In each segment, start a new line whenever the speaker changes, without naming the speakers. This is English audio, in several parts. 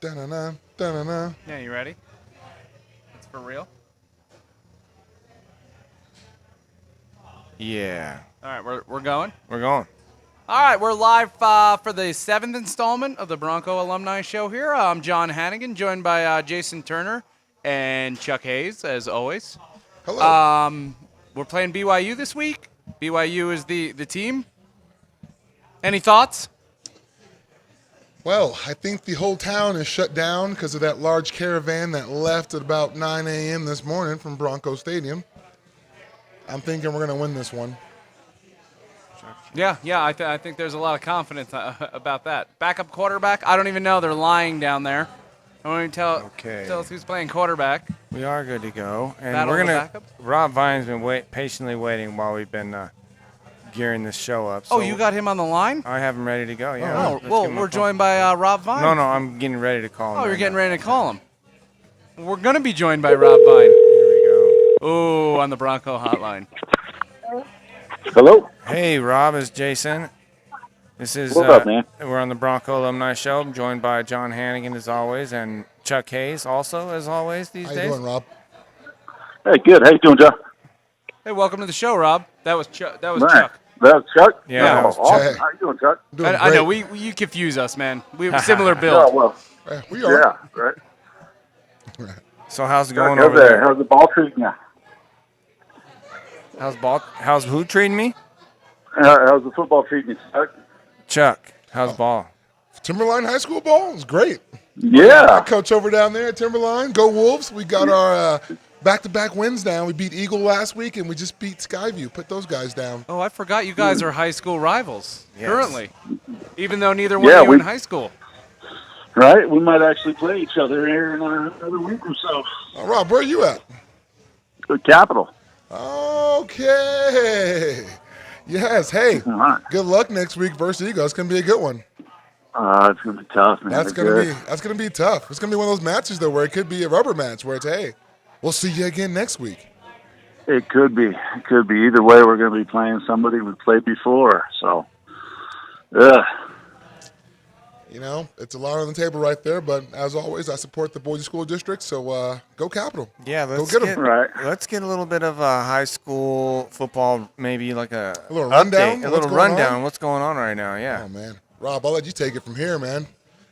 Da-na-na, da-na-na.
Yeah, you ready? It's for real?
Yeah.
All right, we're going.
We're going.
All right, we're live for the 7th installment of the Bronco Alumni Show here. I'm John Hanigan, joined by Jason Turner and Chuck Hayes, as always.
Hello.
We're playing BYU this week. BYU is the team. Any thoughts?
Well, I think the whole town is shut down because of that large caravan that left at about 9 a.m. this morning from Bronco Stadium. I'm thinking we're going to win this one.
Yeah, I think there's a lot of confidence about that. Backup quarterback, I don't even know. They're lying down there. I don't even tell us who's playing quarterback.
We are good to go. And
Battle
we're
of the
going to
backups?
Rob Vian's been patiently waiting while we've been gearing this show up.
Oh,
So
you got him on the line?
I have him ready to go. Yeah.
Oh,
Let's
well,
give him a
we're
call.
joined by Rob Vine.
No, I'm getting ready to call him.
Oh, you're
right
getting
now.
ready to call him. We're going to be joined by Rob Vine.
Here we go.
Oh, on the Bronco hotline.
Hello.
Hey, Rob, it's Jason. This is
What's up, man?
We're on the Bronco Alumni Show. I'm joined by John Hanigan as always, and Chuck Hayes also as always these
How
days.
you doing, Rob?
Hey, good. How you doing, John?
Hey, welcome to the show, Rob. That was Chuck.
Man,
Chuck.
That's Chuck?
Yeah, that was
awesome.
Chuck.
How you doing, Chuck?
Doing
I know
great.
you confuse us, man. We have a similar
Yeah,
build.
well,
We are.
yeah, right.
So how's it
Chuck,
going over
how's
there?
how's the ball treating you?
How's who treating me?
How's the football treating you, Chuck?
Chuck. How's ball?
Timberline High School ball is great. I
Yeah.
coach over down there at Timberline. Go Wolves. We got our back-to-back wins down. We beat Eagle last week, and we just beat Skyview. Put those guys down.
Oh, I forgot you guys are high school rivals
Yes.
currently, even though neither one
Yeah,
of you
we-
in high school.
Right? We might actually play each other here in another week or so.
Rob, where are you at?
Good capital.
Okay. Yes. Hey,
All right.
good luck next week versus Eagle. It's going to be a good one.
It's going to be tough, man.
That's
They're
gonna
good.
be tough. It's gonna be one of those matches though where it could be a rubber match where it's hey, we'll see you again next week.
It could be. It could be. Either way, we're going to be playing somebody we played before. So, yeah.
You know, it's a lot on the table right there. But as always, I support the Boise School District. So go Capital.
Yeah,
Go
let's
get 'em.
Right.
Let's get a little bit of high school football, maybe like a
little rundown?
update, a
What's
little
going
rundown.
on?
What's going on right now? Yeah.
Oh man, Rob, I'll let you take it from here, man.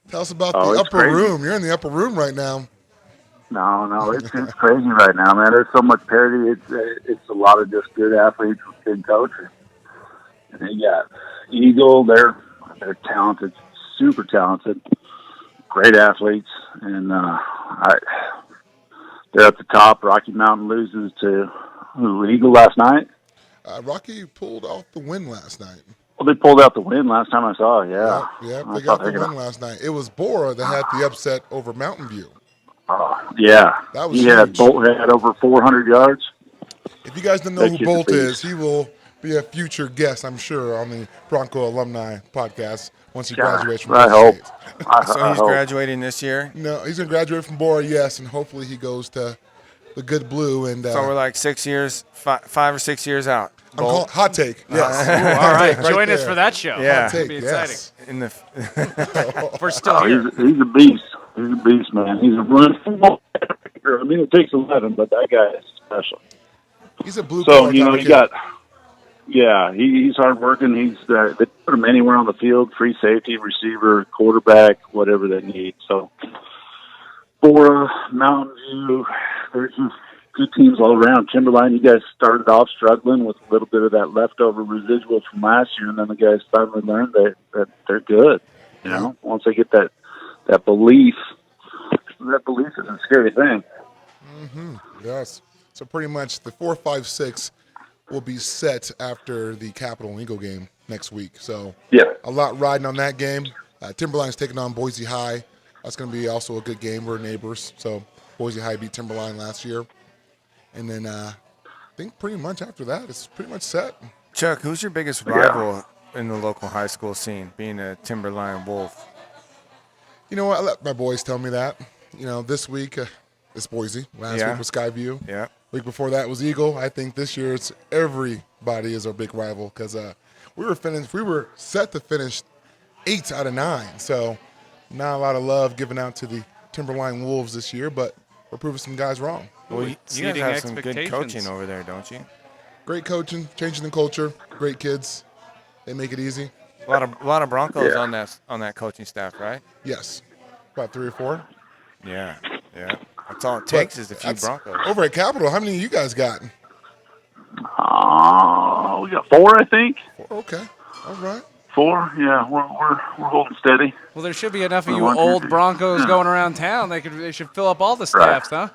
Tell us about
Oh,
the
it's
upper
crazy.
room. You're in the upper room right now.
No, it's crazy right now, man. There's so much parity. It's a lot of just good athletes with good coaches. And they got Eagle. They're talented, super talented, great athletes, and they're at the top. Rocky Mountain loses to Eagle last night.
Rocky pulled off the win last night.
Well, they pulled out the win last time I saw. Yeah,
Yep,
I
they
thought
got the
they
win last night. It was Bora that had the upset over Mountain View.
Yeah,
That was
he had
huge.
had over 400 yards.
If you guys don't know
That
who
kid's a
Bolt is,
beast.
he will be a future guest, I'm sure, on the Bronco Alumni podcast once he graduates from
I
Boise
hope.
State.
So
I
he's
hope.
graduating this year.
No, he's going to graduate from Bora, yes, and hopefully he goes to the good blue. And
So we're like 6 years, 5 or 6 years out.
I'm calling, hot take, yes.
All right,
Hot take
join us
there.
for that show.
Yeah.
Hot take,
It'll be exciting.
yes.
In the
If we're still
Oh,
here.
he's a beast. He's a beast, man. He's a run. I mean, it takes 11, but that guy is special.
He's a blue
So
collar
you know,
type
you
of
got, yeah, he's hard working. They put him anywhere on the field, free safety, receiver, quarterback, whatever they need. So for Mountain View, there's just good teams all around. Timberline, you guys started off struggling with a little bit of that leftover residual from last year, and then the guys finally learned that they're good. You know, once they get that belief, that belief is a scary thing.
Yes. So pretty much the 4, 5, 6 will be set after the Capital and Eagle game next week. So
Yeah.
a lot riding on that game. Timberline's taking on Boise High. That's going to be also a good game. We're neighbors. So Boise High beat Timberline last year. And then I think pretty much after that, it's pretty much set.
Chuck, who's your biggest rival in the local high school scene, being a Timberline Wolf?
You know what? I let my boys tell me that. You know, this week it's Boise. Last week was Skyview.
Yeah.
Week before that was Eagle. I think this year it's everybody is our big rival because we were set to finish 8 out of 9. So Not a lot of love given out to the Timberline Wolves this year, but we're proving some guys wrong.
Well, you guys
Exceeding
have some good
expectations.
coaching over there, don't you?
Great coaching, changing the culture, great kids. They make it easy.
A lot of Broncos on that coaching staff, right?
Yes. About 3 or 4.
Yeah. That's all it takes is a few
That's-
Broncos.
Over at Capitol, how many of you guys got?
We got 4, I think.
4? Okay. All right.
4. Yeah, we're holding steady.
Well, there should be enough of
Well,
you
one, two,
old
three.
Broncos
Yeah.
going around town. They should fill up all the staffs, huh?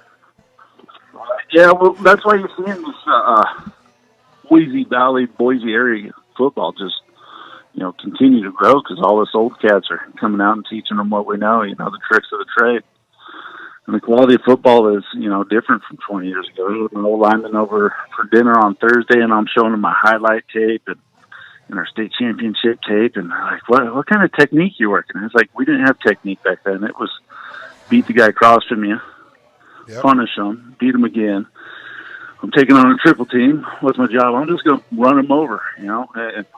Yeah, well, that's why you're seeing this Boise Valley, Boise area football just, continue to grow because all us old cats are coming out and teaching them what we know, the tricks of the trade. And the quality of football is, different from 20 years ago. There was an old lineman over for dinner on Thursday, and I'm showing him my highlight tape and our state championship tape, and they're like, what kind of technique you working? And it's like, we didn't have technique back then. It was beat the guy across from you, punish him, beat him again. I'm taking on a triple team. What's my job? I'm just going to run him over, And,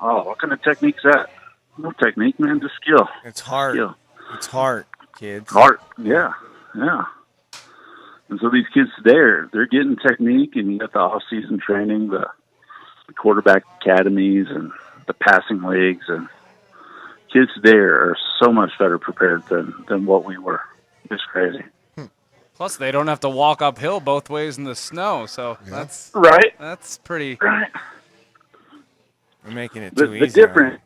what kind of technique's that? No technique, man, just skill.
It's heart.
Skill.
It's heart, kids.
Heart, yeah. And so these kids today they're getting technique, and you got the off-season training, the quarterback academies, and the passing leagues, and kids today are so much better prepared than what we were. It's crazy.
Plus, they don't have to walk uphill both ways in the snow, so that's
right.
That's pretty.
Right.
We're making it too
The
easy.
different.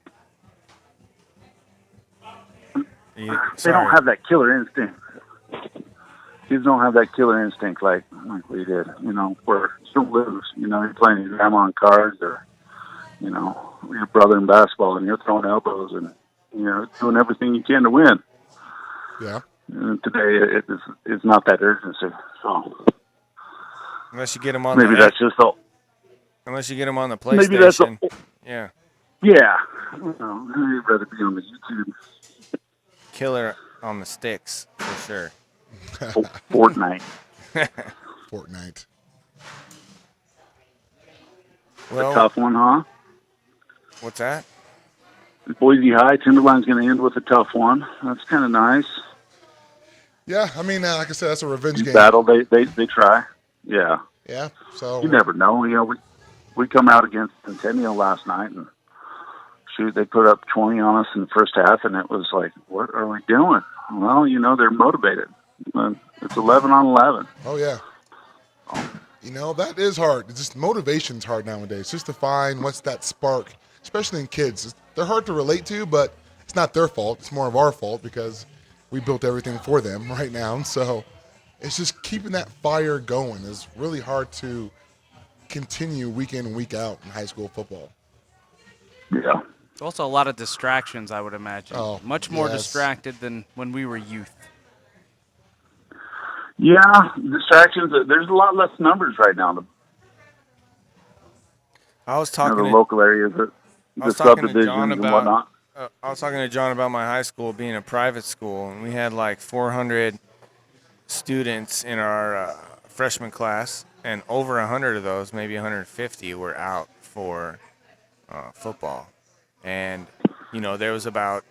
They
Sorry.
don't have that killer instinct. Kids don't have that killer instinct like we did. Where you don't lose. You're playing your grandma on cards, or your brother in basketball, and you're throwing elbows and doing everything you can to win.
Yeah.
And today it's not that urgency. So
Unless you get them on
maybe that's just the.
Unless you get them on the
Maybe that's
PlayStation.
the.
Yeah.
Yeah. I'd rather be on the YouTube.
Killer on the sticks for sure.
Fortnite.
Fortnite.
Well,
A tough one, huh?
what's that?
Boise High, Timberline's going to end with a tough one. That's kind of nice.
Yeah, I mean, like I said, that's a revenge game.
Battle, they try. Yeah.
Yeah, so.
You never know. We come out against Centennial last night, and shoot, they put up 20 on us in the first half, and it was like, what are we doing? Well, they're motivated. It's 11 on 11.
Oh, yeah. That is hard. It's just motivation's hard nowadays. Just to find what's that spark, especially in kids. They're hard to relate to, but it's not their fault. It's more of our fault because we built everything for them right now. So it's just keeping that fire going is really hard to continue week in and week out in high school football.
Yeah.
Also, a lot of distractions, I would imagine.
Oh,
Much more
yes.
distracted than when we were youth.
Yeah, distractions. There's a lot less numbers right now.
I was
The
talking to
local areas, the
was talking to
subdivisions
John
and
about-
whatnot.
I was talking to John about my high school being a private school, and we had like 400 students in our freshman class, and over 100 of those, maybe 150, were out for football. And, there was about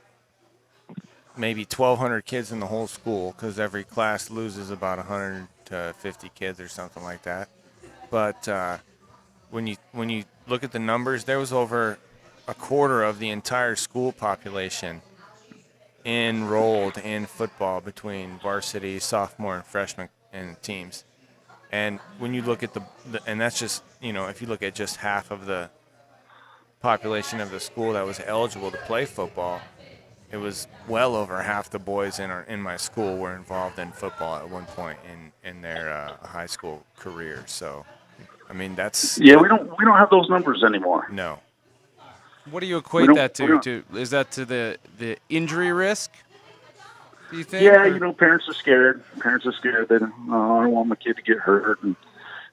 maybe 1,200 kids in the whole school because every class loses about 100 to 50 kids or something like that. But when you look at the numbers, there was over a quarter of the entire school population enrolled in football between varsity, sophomore, and freshman and teams. And when you look at and that's just, if you look at just half of the population of the school that was eligible to play football, it was well over half the boys in my school were involved in football at one point in their high school career. So, I mean, that's
Yeah, we don't have those numbers anymore.
no.
What do you equate
don't-
that
we
to?
don't-
Is that to the injury risk? Do you think?
Yeah,
or-
parents are scared. Parents are scared that I don't want my kid to get hurt, and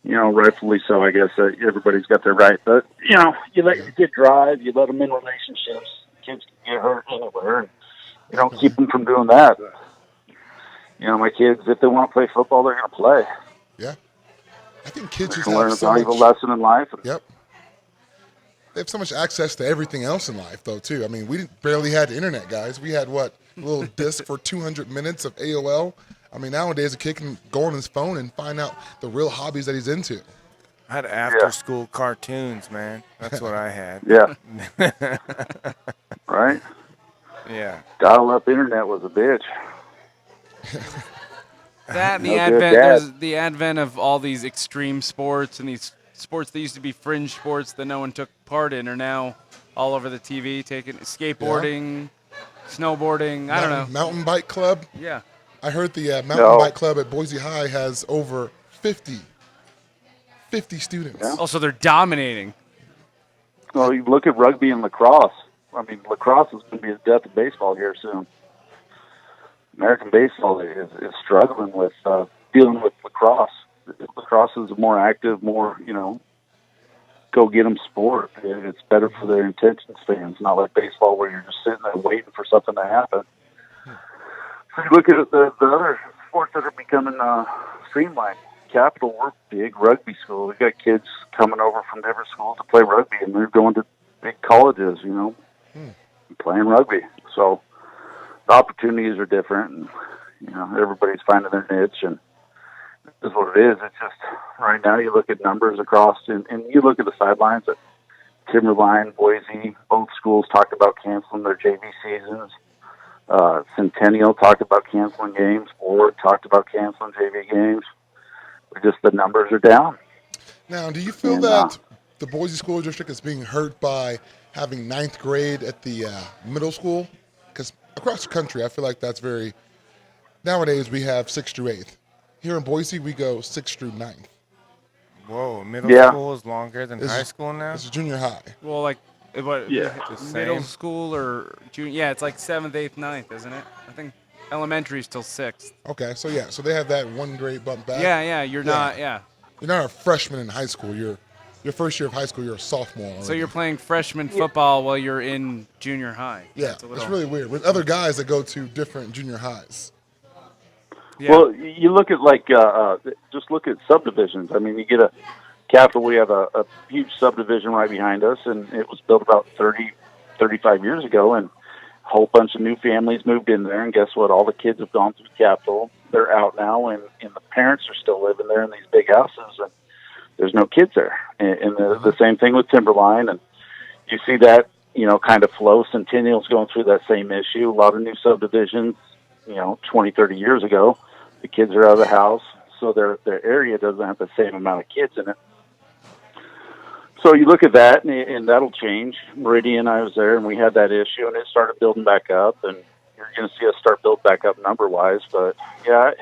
rightfully so. I guess everybody's got their right, but you let your kid drive, you let them in relationships. Kids can get hurt anywhere, and you don't keep them from doing that. My kids, if they want to play football, they're going to play.
Yeah. I think kids
They
just
can learn
have
a
so
valuable
much.
lesson in life.
Yep. They have so much access to everything else in life, though, too. I mean, we barely had the internet, guys. We had, little disc for 200 minutes of AOL. I mean, nowadays a kid can go on his phone and find out the real hobbies that he's into.
I had after-school cartoons, man. That's what I had.
Yeah. Right?
Yeah.
Dial-up internet was a bitch.
That and the
No good,
advent,
Dad.
there's the advent of all these extreme sports and these sports that used to be fringe sports that no one took part in are now all over the TV, taking skateboarding, snowboarding. I don't know.
Mountain bike club.
Yeah.
I heard the mountain
No.
bike club at Boise High has over 50 students.
Yeah.
Also, they're dominating.
Well, you look at rugby and lacrosse. I mean, lacrosse is going to be the death of baseball here soon. American baseball is struggling with dealing with lacrosse. Lacrosse is a more active, more, go get them sport. It's better for their attention spans, not like baseball where you're just sitting there waiting for something to happen. So you look at the other sports that are becoming streamlined. Capital, we're a big rugby school. We've got kids coming over from different schools to play rugby, and they're going to big colleges, playing rugby. So the opportunities are different, and everybody's finding their niche, and this is what it is. It's just right now you look at numbers across, and you look at the sidelines at Timberline, Boise. Both schools talked about canceling their JV seasons. Centennial talked about canceling games. Ford talked about canceling JV games. Just the numbers are down.
Now, do you feel that the Boise School District is being hurt by having 9th grade at the middle school? Because across the country, I feel like that's very – nowadays we have 6th through 8th. Here in Boise, we go 6th through 9th.
Whoa, middle
Yeah.
school is longer than high school now?
This is junior high.
Well, like, what,
Yeah.
middle
same.
school or junior? Yeah, it's like 7th, 8th, 9th, isn't it? I think elementary is till 6th.
Okay, so yeah, so they have that 1 grade bump back.
Yeah, you're not,
You're not a freshman in high school. Your first year of high school, you're a sophomore already.
So you're playing freshman football while you're in junior high.
Yeah,
That's a
it's
little-
really weird. With other guys that go to different junior highs.
Yeah.
Well, you look at just look at subdivisions. I mean, you get a Capital. We have a huge subdivision right behind us, and it was built about 35 years ago, and a whole bunch of new families moved in there. And guess what? All the kids have gone through Capital. They're out now, and the parents are still living there in these big houses, and there's no kids there. And the same thing with Timberline, and you see that kind of flow. Centennial's going through that same issue. A lot of new subdivisions, 20, 30 years ago. The kids are out of the house, so their area doesn't have the same amount of kids in it. So you look at that, and that'll change. Meridian, I was there, and we had that issue, and it started building back up, and you're going to see us start build back up number-wise. But, yeah,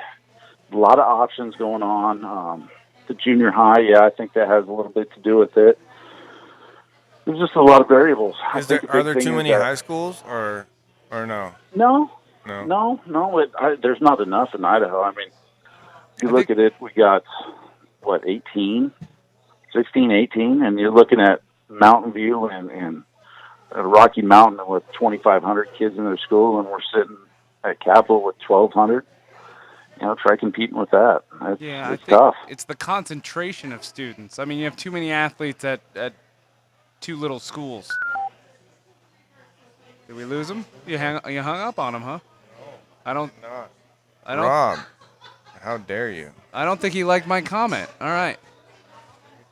a lot of options going on. The junior high, I think that has a little bit to do with it. There's just a lot of variables.
Are there too many high schools, or no?
No.
No.
There's not enough in Idaho. I mean, if you look at it, we got, 16, 18, and you're looking at Mountain View and Rocky Mountain with 2,500 kids in their school, and we're sitting at Capital with 1,200. Try competing with that. It's
I think
tough.
it's the concentration of students. I mean, you have too many athletes at too little schools. Did we lose him? You hung up on him, huh? I don't.
Rob, how dare you?
I don't think he liked my comment. All right,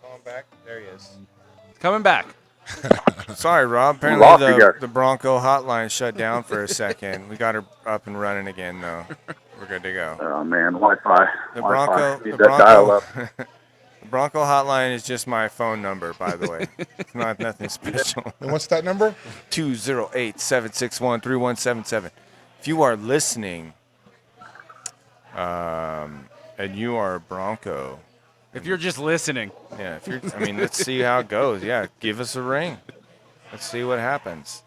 Call him back. There he is.
coming back.
Sorry, Rob.
Lost
Apparently
you guys.
the Bronco hotline shut down for a second. We got her up and running again, though. We're good to go.
Oh, man, Wi-Fi.
The
Wi-Fi.
Bronco,
Need
the
that
Bronco,
dial-up.
the Bronco hotline is just my phone number, by the way. It's not nothing special.
And what's that number?
208-761-3177. If you are listening, and you are a Bronco,
If you're just listening,
yeah. Let's see how it goes. Yeah, give us a ring. Let's see what happens.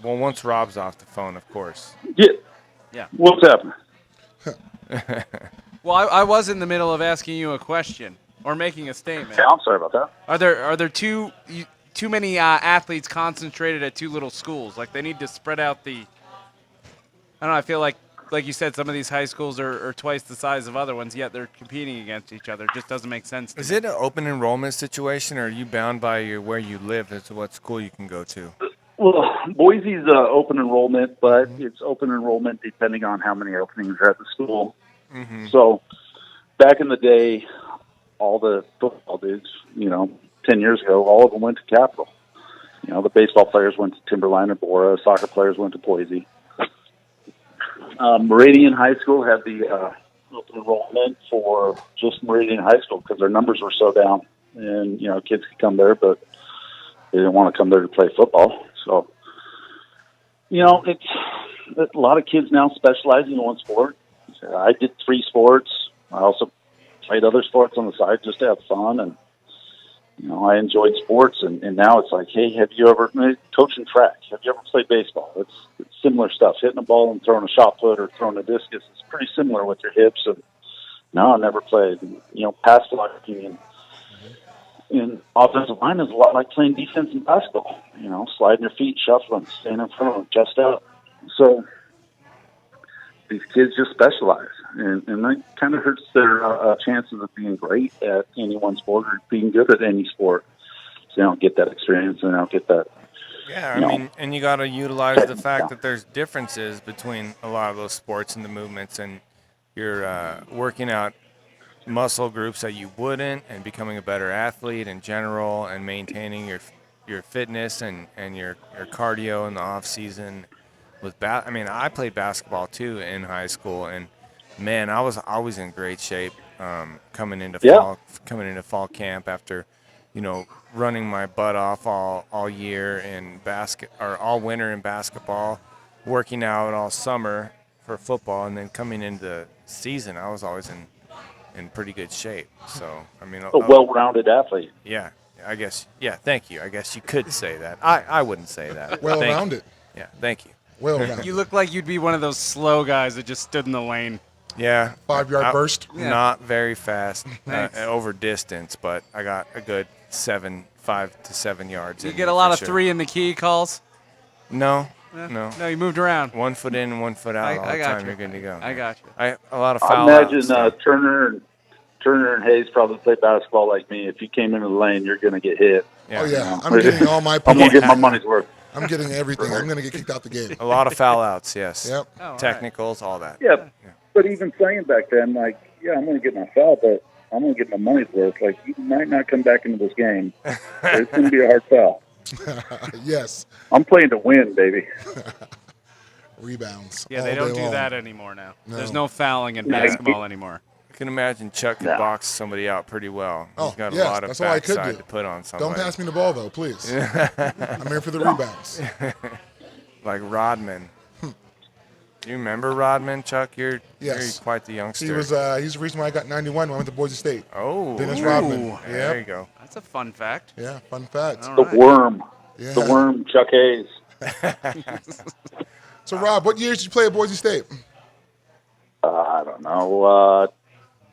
Well, once Rob's off the phone, of course.
Yeah.
What's happening?
well, I was in the middle of asking you a question or making a statement.
Yeah, I'm sorry about that.
Are there too many athletes concentrated at too little schools? Like they need to spread out the. I don't know. I feel like you said, some of these high schools are twice the size of other ones, yet they're competing against each other. It just doesn't make sense to
Is
me.
it an open enrollment situation, or are you bound by where you live as to what school you can go to?
Well, Boise's open enrollment, but it's open enrollment depending on how many openings are at the school.
Mm-hmm.
So back in the day, all the football dudes, 10 years ago, all of them went to Capital. The baseball players went to Timberline or Bora. Soccer players went to Boise. Meridian High School had the open enrollment for just Meridian High School because their numbers were so down. And, kids could come there, but they didn't want to come there to play football. So, it's a lot of kids now specialize in one sport. I did 3 sports. I also played other sports on the side just to have fun. And, I enjoyed sports. And now it's like, hey, have you ever coaching track? Have you ever played baseball? It's similar stuff. Hitting a ball and throwing a shot put or throwing a discus. It's pretty similar with your hips. And no, I never played. Pass blocking and offensive line is a lot like playing defense in basketball. Sliding your feet, shuffling, staying in front of them, chest out. So these kids just specialize, and that kind of hurts their chances of being great at any one sport or being good at any sport. So they don't get that experience and they don't get that.
Yeah, I mean, and you got to utilize the fact that there's differences between a lot of those sports and the movements, and you're working out muscle groups that you wouldn't, and becoming a better athlete in general, and maintaining your fitness and your cardio in the off season. I played basketball too in high school, and man, I was always in great shape coming into fall camp after running my butt off all year in all winter in basketball, working out all summer for football, and then coming into season, I was always in pretty good shape. So,
a well-rounded athlete.
Yeah, I guess. Yeah, thank you. I guess you could say that. I wouldn't say that.
Well-rounded.
Yeah, thank you.
Well-rounded.
You look like you'd be one of those slow guys that just stood in the lane.
Yeah.
5-yard burst.
Yeah.
Not very fast
Thanks.
over distance, but I got a good 5 to 7 yards.
You
in
get
me
a lot
for
of
sure.
3 in the key calls?
No.
No, you moved around.
1 foot in and 1 foot out all
I
the
got
time.
you.
You're good to go.
I got you.
A lot of
I
foul
imagine
outs.
Turner and Hayes probably play basketball like me. If you came into the lane, you're going to get hit.
Oh, yeah. I'm getting all my
I'm going to get my money's worth.
I'm getting everything. I'm going to get kicked out the game.
A lot of foul outs, yes.
Yep.
Oh, all right.
Technicals, all that.
Yeah, but even playing back then, I'm going to get my foul, but I'm going to get my money's worth. You might not come back into this game. It's going to be a hard foul.
Yes.
I'm playing to win, baby.
Rebounds.
Yeah,
all
they don't
day
do
long.
that anymore now.
No.
There's no fouling in
No.
basketball anymore.
I can imagine Chuck could box somebody out pretty well.
Oh,
He's got
yes,
a lot of
that's all I could
backside
do.
to put on somebody.
Don't pass me the ball, though, please. I'm here for the rebounds.
Like Rodman. Do you remember Rodman, Chuck? You're
Yes.
quite the youngster.
He's the reason why I got 91 when I went to Boise State.
Oh.
Dennis
Ooh.
Rodman.
Yeah,
Yep.
there you go.
That's a fun fact.
Yeah, fun fact.
All
The
right.
worm.
Yeah.
The worm, Chuck Hayes.
So, Rob, what years did you play at Boise State?
I don't know.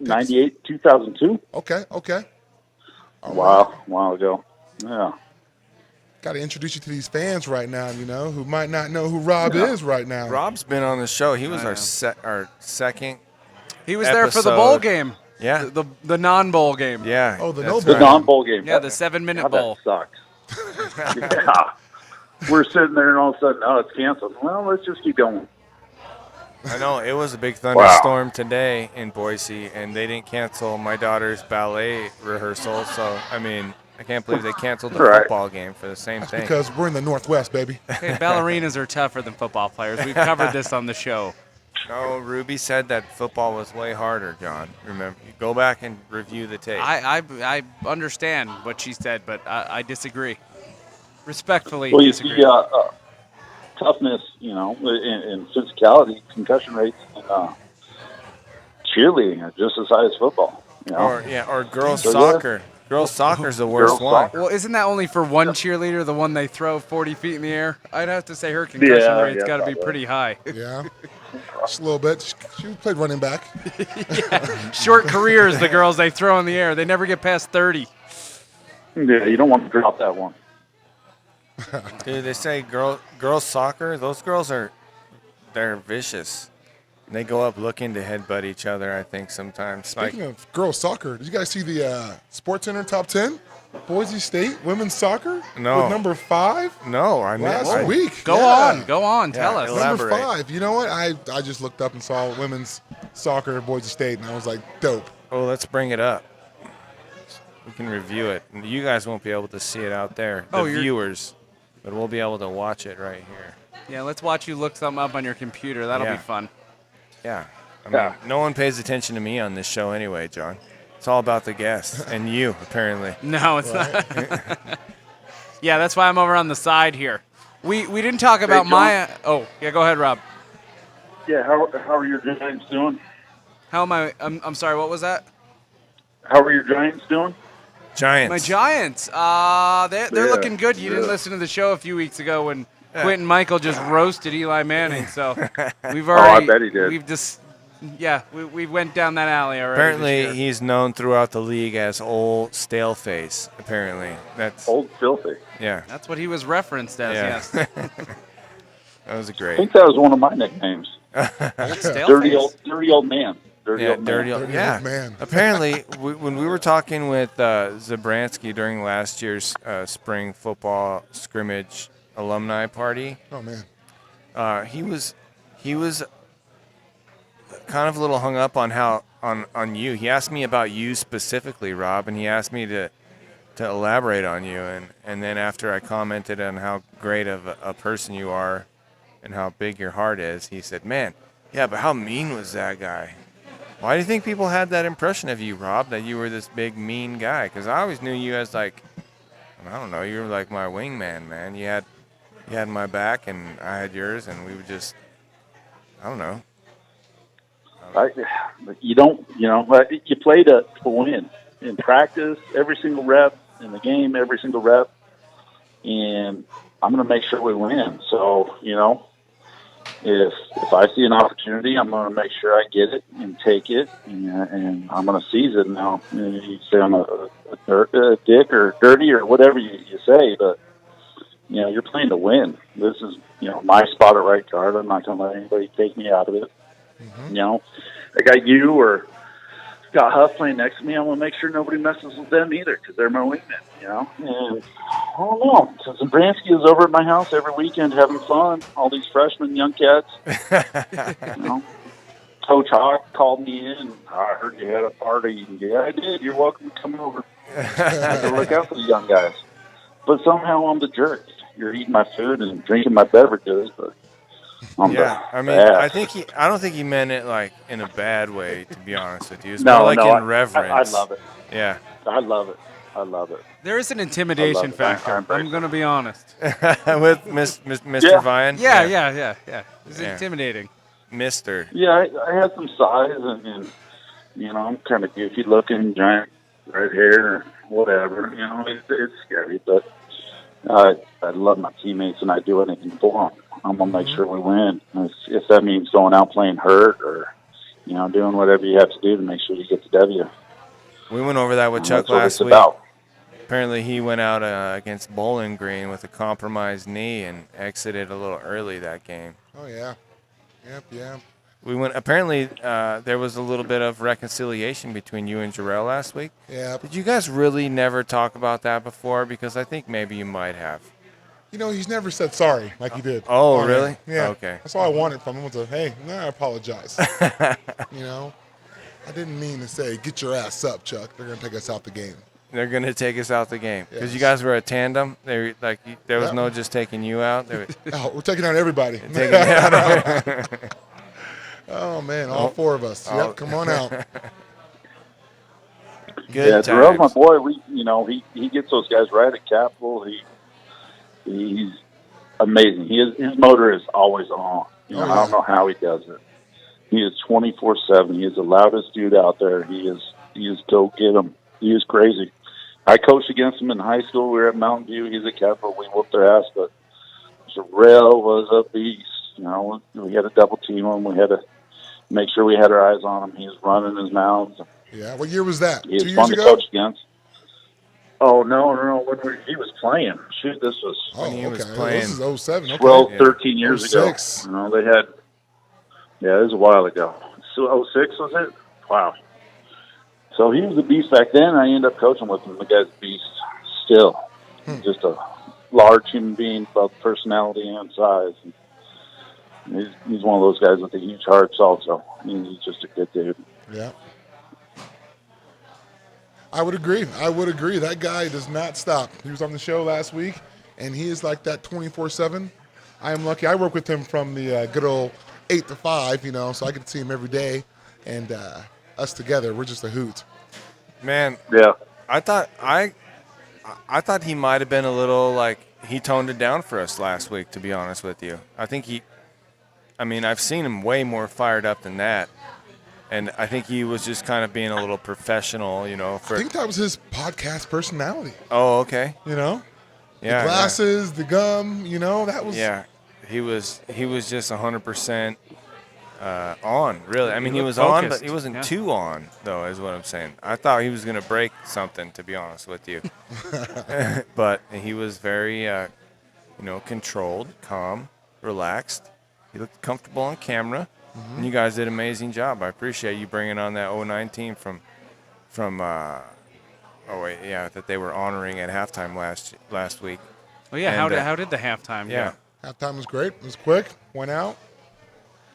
98, 2002.
Okay. All right.
Wow, a while ago. Yeah.
Got to introduce you to these fans right now, who might not know who Rob is right now.
Rob's been on the show. He was
I
our second.
He was there for the bowl
episode.
game.
Yeah.
The non-bowl game.
Yeah.
Oh, the
that's
no
The
bowl.
right.
non-bowl game.
Yeah, the 7-minute
God,
bowl.
that sucks. Yeah. We're sitting there and all of a sudden, it's canceled. Well, let's just keep going.
I know it was a big thunderstorm today in Boise, and they didn't cancel my daughter's ballet rehearsal. So I can't believe they canceled the
Right.
football game for the same thing.
Because we're in the Northwest, baby.
Hey, ballerinas are tougher than football players. We've covered this on the show.
No, Ruby said that football was way harder, John. Remember, you go back and review the tape.
I understand what she said, but I disagree. Respectfully
Well, you
disagree.
see, toughness, and physicality, concussion rates, and cheerleading are just as high as football.
Or girls
So, yeah.
soccer. Girls soccer's the worst
Girls
one.
soccer.
Well, isn't that only for one cheerleader, the one they throw 40 feet in the air? I'd have to say her concussion
Yeah,
rate's
yeah,
got to be
probably.
pretty high.
Yeah. Just a little bit. She played running back.
Short careers, the girls they throw in the air. They never get past 30.
Yeah, you don't want to drop that one.
Dude, they say girls soccer, those girls they're vicious. They go up looking to headbutt each other, I think, sometimes.
Speaking of girls soccer, did you guys see the Sports Center top 10? Boise State women's soccer?
No.
With number 5?
No, I missed
Last week.
Go on. Tell us.
Number
Elaborate.
5. You know what? I just looked up and saw women's soccer at Boise State, and I was like, dope.
Oh, let's bring it up. We can review it. You guys won't be able to see it out there, the viewers, but we'll be able to watch it right here.
Yeah, let's watch you look something up on your computer. That'll be fun.
Yeah. I mean, no one pays attention to me on this show anyway, John. It's all about the guests and you, apparently.
No, it's not. Yeah, that's why I'm over on the side here. We didn't talk about my. Oh, yeah. Go ahead, Rob.
Yeah, how are your Giants doing?
How am I? I'm sorry. What was that?
How are your Giants doing?
Giants.
My Giants. They're looking good. You didn't listen to the show a few weeks ago when Quentin Michael just roasted Eli Manning. So we've already.
I bet he did.
We've just. Yeah, we went down that alley already.
Apparently, he's known throughout the league as Old Stale Face. Apparently, that's
Old Filthy.
yeah.
That's what he was referenced as.
Yeah.
Yes.
That was
I
great.
think that was one of my nicknames.
Old stale
Dirty
face.
old man. Dirty
Yeah,
old man.
dirty old
Dirty old man.
Apparently, when we were talking with Zabransky during last year's spring football scrimmage alumni party,
Oh, man.
he was kind of a little hung up on on you. He asked me about you specifically, Rob, and he asked me to elaborate on you. And then after I commented on how great of a person you are and how big your heart is, he said, "Man, yeah, but how mean was that guy?" Why do you think people had that impression of you, Rob, that you were this big, mean guy? Because I always knew you as, like, I don't know, you were like my wingman, man. You had my back, and I had yours, and we would just, I don't know.
You play to win. In practice, every single rep, in the game, every single rep, and I'm going to make sure we win. So, if I see an opportunity, I'm going to make sure I get it and take it, and I'm going to seize it. Now, you say I'm a dick or dirty or whatever you say, but you're playing to win. This is my spot at right guard. I'm not going to let anybody take me out of it.
Mm-hmm.
I got you or got Huff playing next to me. I'm going to make sure nobody messes with them either because they're my wingmen. And I don't know. So Zabransky is over at my house every weekend having fun. All these freshmen, young cats. Coach Hawk called me in. I heard you had a party. Yeah, I did. You're welcome to come over. I have to look out for the young guys. But somehow I'm the jerk. You're eating my food and drinking my beverages, but
I don't think he meant it like in a bad way, to be honest with you. It's more like in reverence.
I love it.
Yeah.
I love it.
There is an intimidation factor. I'm going to be honest.
With Mr. Vian?
Yeah. It's intimidating.
Mr.
Yeah, I had some size, and I'm kind of goofy looking, giant red hair, whatever. It's scary, but I love my teammates, and I do anything for them. I'm going to make sure we win. If that means going out playing hurt or, doing whatever you have to do to make sure you get the W.
We went over that with Chuck last week. Apparently he went out against Bowling Green with a compromised knee and exited a little early that game.
Oh, yeah. Yep.
Apparently there was a little bit of reconciliation between you and Jarrell last week.
Yeah.
Did you guys really never talk about that before? Because I think maybe you might have.
He's never said sorry like he did.
Oh, really?
Yeah.
Okay.
That's all I wanted from him was I apologize. I didn't mean to say, get your ass up, Chuck. They're going to take us out the game.
They're going to take us out the game. Because
Yes.
you guys were a tandem. There was no just taking you out.
We're taking out everybody. Oh, man, all 4 of us. Yep, come on out.
Good
Jarrell's my
times.
boy. He gets those guys right at Capitol. He's amazing. His motor is always on. I don't know how he does it. He is 24/7. He is the loudest dude out there. He is go get him. He is crazy. I coached against him in high school. We were at Mountain View. He's at Capitol. We whooped their ass, but Jarrell was a beast. We had to double team him. We had to make sure we had our eyes on him. He was running his mouth.
Yeah, what year was that?
He
2
was
years
fun
ago?
to coach against. Oh, no. When he was playing. Shoot, this was
Oh,
he was
okay.
playing.
This is 07. Okay.
12, 13 years
06.
ago. They had, it was a while ago. So 06 was it? Wow. So he was a beast back then. I ended up coaching with him. The guy's a beast. still just a large human being, both personality and size. And he's one of those guys with the huge hearts also. He's just a good dude.
Yeah. I would agree. That guy does not stop. He was on the show last week, and he is like that 24/7. I am lucky. I work with him from the good old 8 to 5, so I get to see him every day. And us together, we're just a hoot.
Man,
Yeah.
I thought he might have been a little he toned it down for us last week, to be honest with you. I've seen him way more fired up than that. And I think he was just kind of being a little professional,
I think that was his podcast personality.
Oh, okay.
Yeah, the
Yeah.
glasses, the gum, that was.
Yeah, he was just 100% on, really. I mean, he was
focused.
on, but he wasn't too on, though, is what I'm saying. I thought he was going to break something, to be honest with you. But he was very, controlled, calm, relaxed. He looked comfortable on camera. Mm-hmm. And you guys did an amazing job. I appreciate you bringing on that 09 team that they were honoring at halftime last week.
Oh, yeah.
And,
how did the halftime go?
Halftime was great. It was quick. Went out.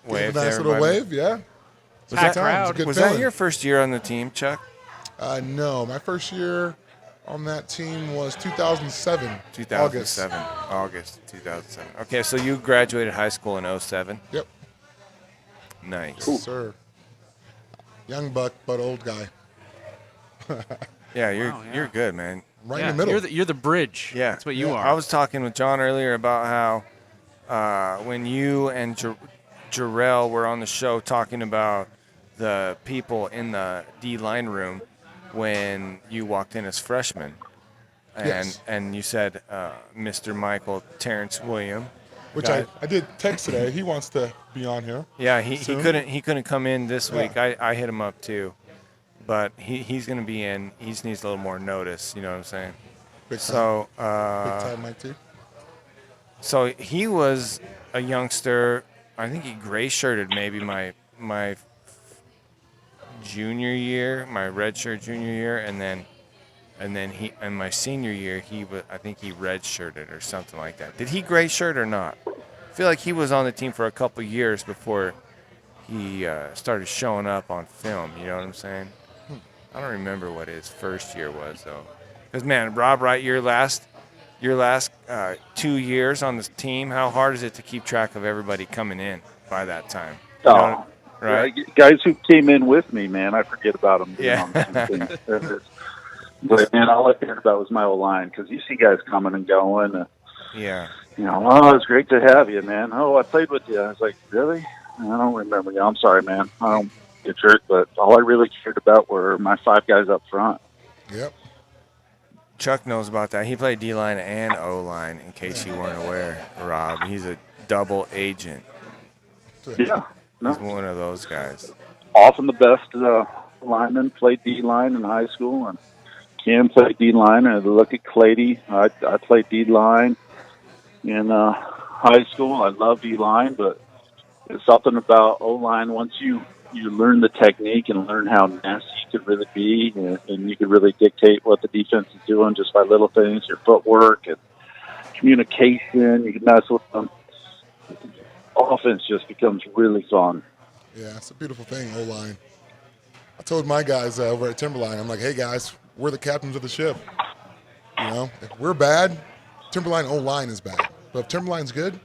Wave
Nice
to
little
everybody.
wave, yeah.
Packed
It
crowd.
a good
Was
feeling.
that your first year on the team, Chuck?
No, my first year on that team was 2007.
2007. August 2007. Okay, so you graduated high school in 07?
Yep.
Nice.
Yes, sir. Young buck, but old guy.
Yeah,
Wow, yeah.
you're good, man.
Right in the middle.
You're the bridge.
Yeah.
That's what you are.
I was talking with John earlier about how when you and Jarrell were on the show talking about the people in the D-line room when you walked in as freshmen.
Yes.
And you said Mr. Michael Terrence William.
Which I did text today. He wants to be on here.
Yeah, he
soon.
couldn't come in this week.
Yeah.
I hit him up too. But he's going to be in. He just needs a little more notice, you know what I'm saying?
Big time.
So
Big time, Mike, too.
So he was a youngster. I think he gray shirted maybe my junior year, my redshirt junior year, and then my senior year I think he red shirted or something like that. Did he gray shirt or not? I feel like he was on the team for a couple years before he started showing up on film. You know what I'm saying? I don't remember what his first year was though. Because man, Rob, right, your last 2 years on this team, how hard is it to keep track of everybody coming in by that time? You know, right?
Guys who came in with me, man, I forget about them.
Yeah.
But, man, all I cared about was my old line because you see guys coming and going.
Yeah.
It's great to have you, man. Oh, I played with you. I was like, really? I don't remember you. I'm sorry, man. I don't get hurt, but all I really cared about were my 5 guys up front.
Yep.
Chuck knows about that. He played D-line and O-line, in case you weren't aware, Rob. He's a double agent.
Yeah. No.
He's one of those guys.
Often the best linemen played D-line in high school, and Cam played D-line. And look at Clady. I played D-line in high school. I love D-line, but it's something about O-line. Once you learn the technique and learn how nasty you could really be, and you could really dictate what the defense is doing just by little things, your footwork and communication. You can mess with them. Offense just becomes really fun.
Yeah, it's a beautiful thing, O-line. I told my guys over at Timberline, I'm like, hey, guys, we're the captains of the ship. If we're bad, Timberline O-line is bad. But if Timberline's good,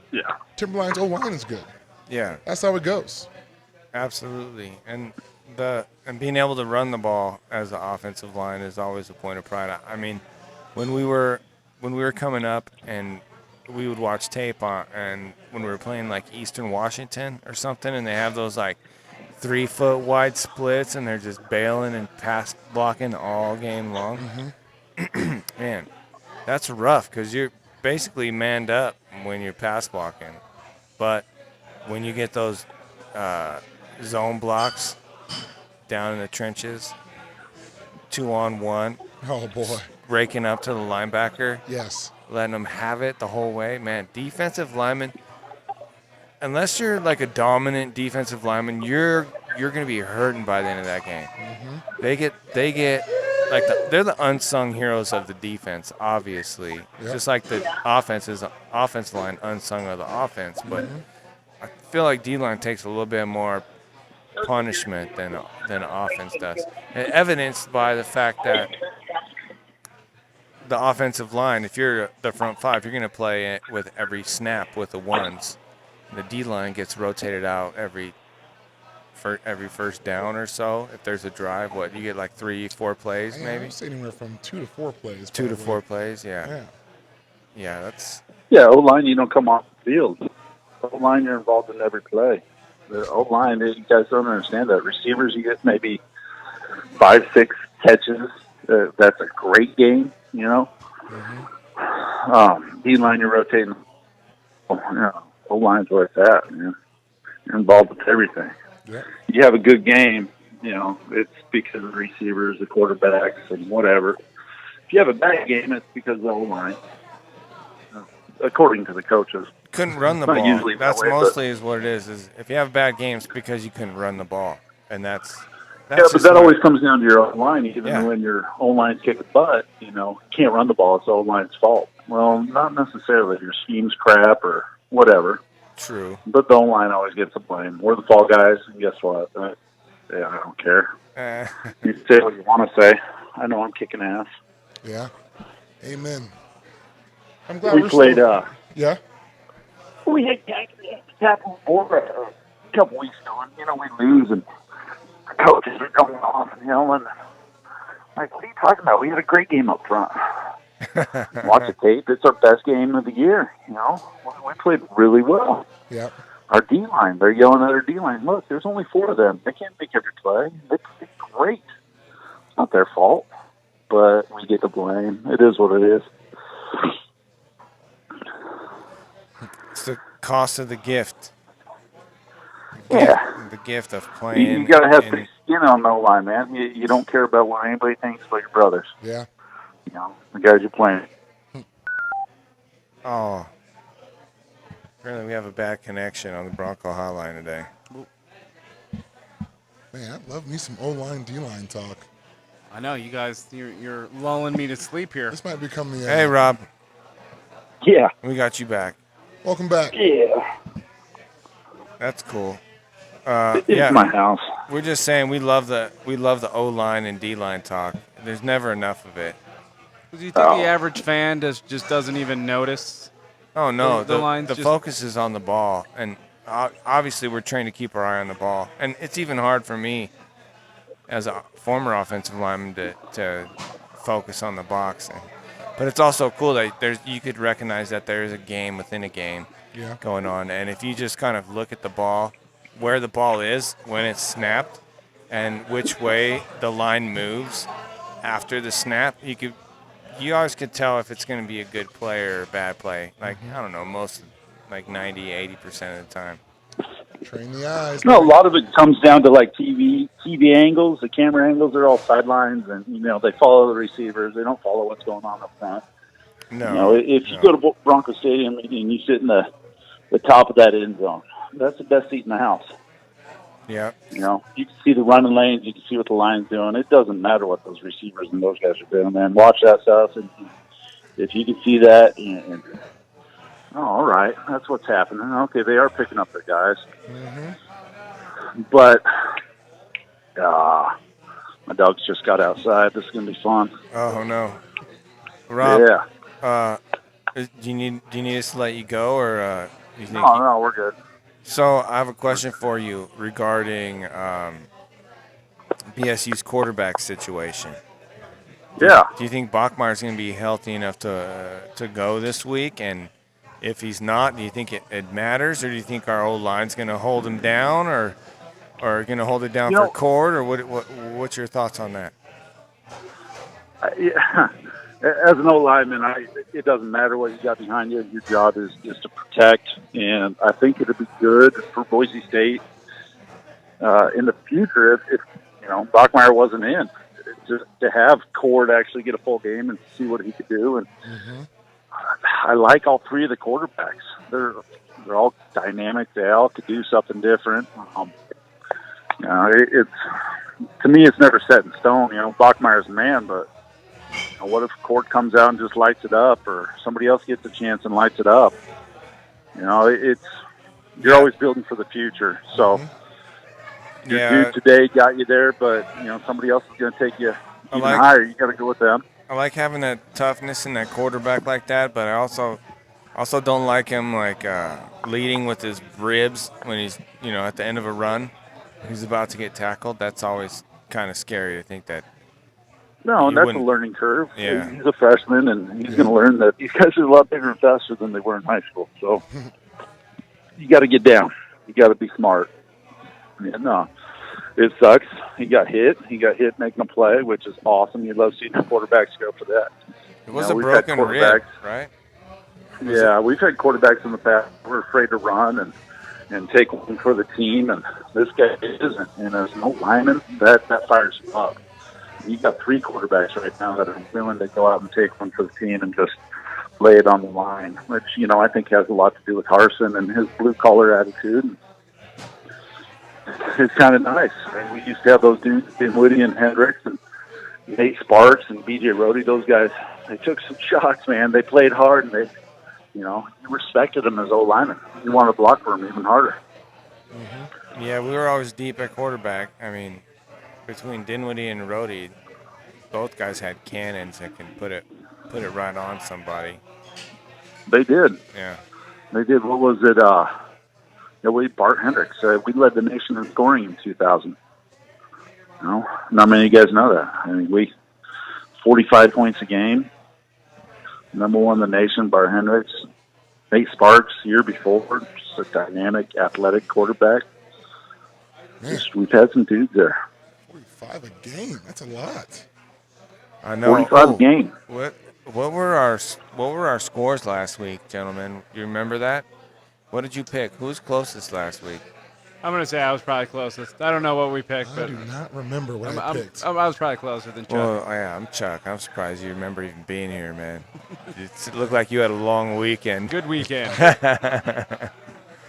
Timberline's O-line is good.
Yeah.
That's how it goes.
Absolutely. And being able to run the ball as an offensive line is always a point of pride. I mean, when we were coming up and we would watch tape and when we were playing like Eastern Washington or something, and they have those like 3-foot wide splits and they're just bailing and pass blocking all game long. Mm-hmm. Man, that's rough because you're basically manned up when you're pass blocking. But when you get those zone blocks down in the trenches, 2-on-1.
Oh, boy.
Raking up to the linebacker.
Yes.
Letting them have it the whole way. Man, defensive linemen, unless you're like a dominant defensive lineman, you're going to be hurting by the end of that game. Mm-hmm. They get they're the unsung heroes of the defense, obviously.
Yep.
Just like the offense line unsung of the offense, but I feel like D-line takes a little bit more punishment than offense does. And evidenced by the fact that the offensive line, if you're the front five, you're going to play it with every snap with the ones. The D-line gets rotated out every first down or so. If there's a drive, you get like 3-4 plays
Yeah,
maybe?
I'd say anywhere from 2 to 4 plays.
2 to
probably.
4 plays, yeah.
Yeah.
Yeah, that's
Yeah, O-line, you don't come off the field. O-line, you're involved in every play. The O-line, you guys don't understand that. Receivers, you get maybe 5, 6 catches. That's a great game, you know. D-line, you're rotating. O-line's where it's at. You know? You're involved with everything.
Yeah.
You have a good game, you know, it's because of the receivers, the quarterbacks, and whatever. If you have a bad game, it's because of the O-line, according to the coaches.
couldn't run the
Not
ball.
usually that
That's
way,
mostly is what it is. Is if you have bad games because you couldn't run the ball, and that's
Yeah, but
just
that
my-
always comes down to your O-line. Even
Yeah.
when your O-line's kicking butt, you know, you can't run the ball. It's the O-line's fault. Well, not necessarily. Your scheme's crap or whatever.
true.
But the O-line always gets the blame. We're the fall guys, and guess what? Yeah, I don't care. You say what you want to say. I know I'm kicking ass.
Yeah. Amen. I'm glad
We
we're
played.
still, yeah.
We had Capital Board a couple weeks ago, and you know we lose, and the coaches are going off and yelling. Like, what are you talking about? We had a great game up front. Watch the tape. It's our best game of the year. You know, we played really well.
Yeah.
Our D-line, they're yelling at our D-line. Look, there's only 4 of them. They can't make every play. They played great. It's not their fault, but we get the blame. It is what it is.
It's the cost of the gift.
Yeah.
The gift of playing.
You got to have
in-
thick skin on the line, man. You don't care about what anybody thinks about your brothers.
Yeah.
You know, the guys you're playing.
Oh. Apparently we have a bad connection on the Bronco hotline today.
Man, I love me some O-line, D-line talk.
I know you guys. You're lulling me to sleep here.
This might become the.
Hey, Rob.
Yeah.
We got you back.
Welcome back.
Yeah.
That's cool.
It's
Yeah.
my house.
We're just saying we love the O-line and D-line talk. There's never enough of it.
Do you think the average fan just doesn't even notice?
Oh no,
The line's
the
just-
focus is on the ball, and obviously we're trained to keep our eye on the ball, and it's even hard for me as a former offensive lineman to focus on the box. But it's also cool that you could recognize that there is a game within a game
Yeah.
going on, and if you just kind of look at the ball, where the ball is when it's snapped, and which way the line moves after the snap, you always could tell if it's going to be a good play or a bad play. Like, I don't know, like 90, 80% of the time.
Train the eyes.
No, a lot of it comes down to like TV angles, the camera angles. They're all sidelines, and you know they follow the receivers. They don't follow what's going on up front.
No.
You know, if you go to Bronco Stadium and you sit in the top of that end zone, that's the best seat in the house.
Yeah.
You know, you can see the running lanes. You can see what the line's doing. It doesn't matter what those receivers and those guys are doing, man. Watch that stuff, and if you can see that, and oh, all right, that's what's happening. Okay, they are picking up their guys, but my dogs just got outside. This is gonna be fun.
Oh no. Rob,
Yeah.
do you need us to let you go, or you think?
No, we're good.
So I have a question for you regarding BSU's quarterback situation.
Yeah.
Do you think Bachmeier's going to be healthy enough to go this week? And if he's not, do you think it matters, or do you think our old line's going to hold him down, or going to hold it down for Cord, or what's your thoughts on that?
Yeah. As an old lineman, it doesn't matter what you got behind you. Your job is just to protect, and I think it'll be good for Boise State in the future if you know Bachmeier wasn't in, just to have Cord actually get a full game and see what he could do. And I like all 3 of the quarterbacks. They're all dynamic. They all could do something different. You know, to me, it's never set in stone. Bachmeier's the man, but what if Court comes out and just lights it up, or somebody else gets a chance and lights it up? You're always building for the future. So your dude today got you there, but somebody else is going to take you even higher. You got to go with them.
I like having that toughness in that quarterback like that, but I also don't like him leading with his ribs when he's at the end of a run. He's about to get tackled. That's always kind of scary to think that.
No, and that's a learning curve.
Yeah.
He's a freshman, and he's going to learn that these guys are a lot bigger and faster than they were in high school. So you got to get down. You got to be smart. Yeah, no, it sucks. He got hit. He got hit making a play, which is awesome. You love seeing your quarterbacks go for that.
It was a broken rib, right?
Yeah, we've had quarterbacks in the past who were afraid to run and take one for the team, and this guy isn't. And there's no lineman that fires you up. You got 3 quarterbacks right now that are willing to go out and take one for the team and just lay it on the line, which I think has a lot to do with Harsin and his blue collar attitude. It's kind of nice. We used to have those dudes, Dinwiddie and Hendricks and Nate Sparks and B.J. Rohde. Those guys, they took some shots, man. They played hard, and they, you respected them as O-linemen. You want to block for them even harder.
Mm-hmm. Yeah, we were always deep at quarterback. I mean, between Dinwiddie and Rohde, both guys had cannons that can put it right on somebody.
They did.
Yeah.
They did. What was it? Bart Hendricks. We led the nation in scoring in 2000. Not many of you guys know that. I mean, we 45 points a game. Number 1 in the nation, Bart Hendricks. Nate Sparks, year before, just a dynamic, athletic quarterback. We've had some dudes there.
45 a game. That's a lot.
I know.
45 a game.
What were our scores last week, gentlemen? You remember that? What did you pick? Who was closest last week?
I'm going to say I was probably closest. I don't know what we picked.
I do not remember what I picked.
I was probably closer than Chuck.
Well, yeah, I'm Chuck. I'm surprised you remember even being here, man. It looked like you had a long weekend.
Good weekend.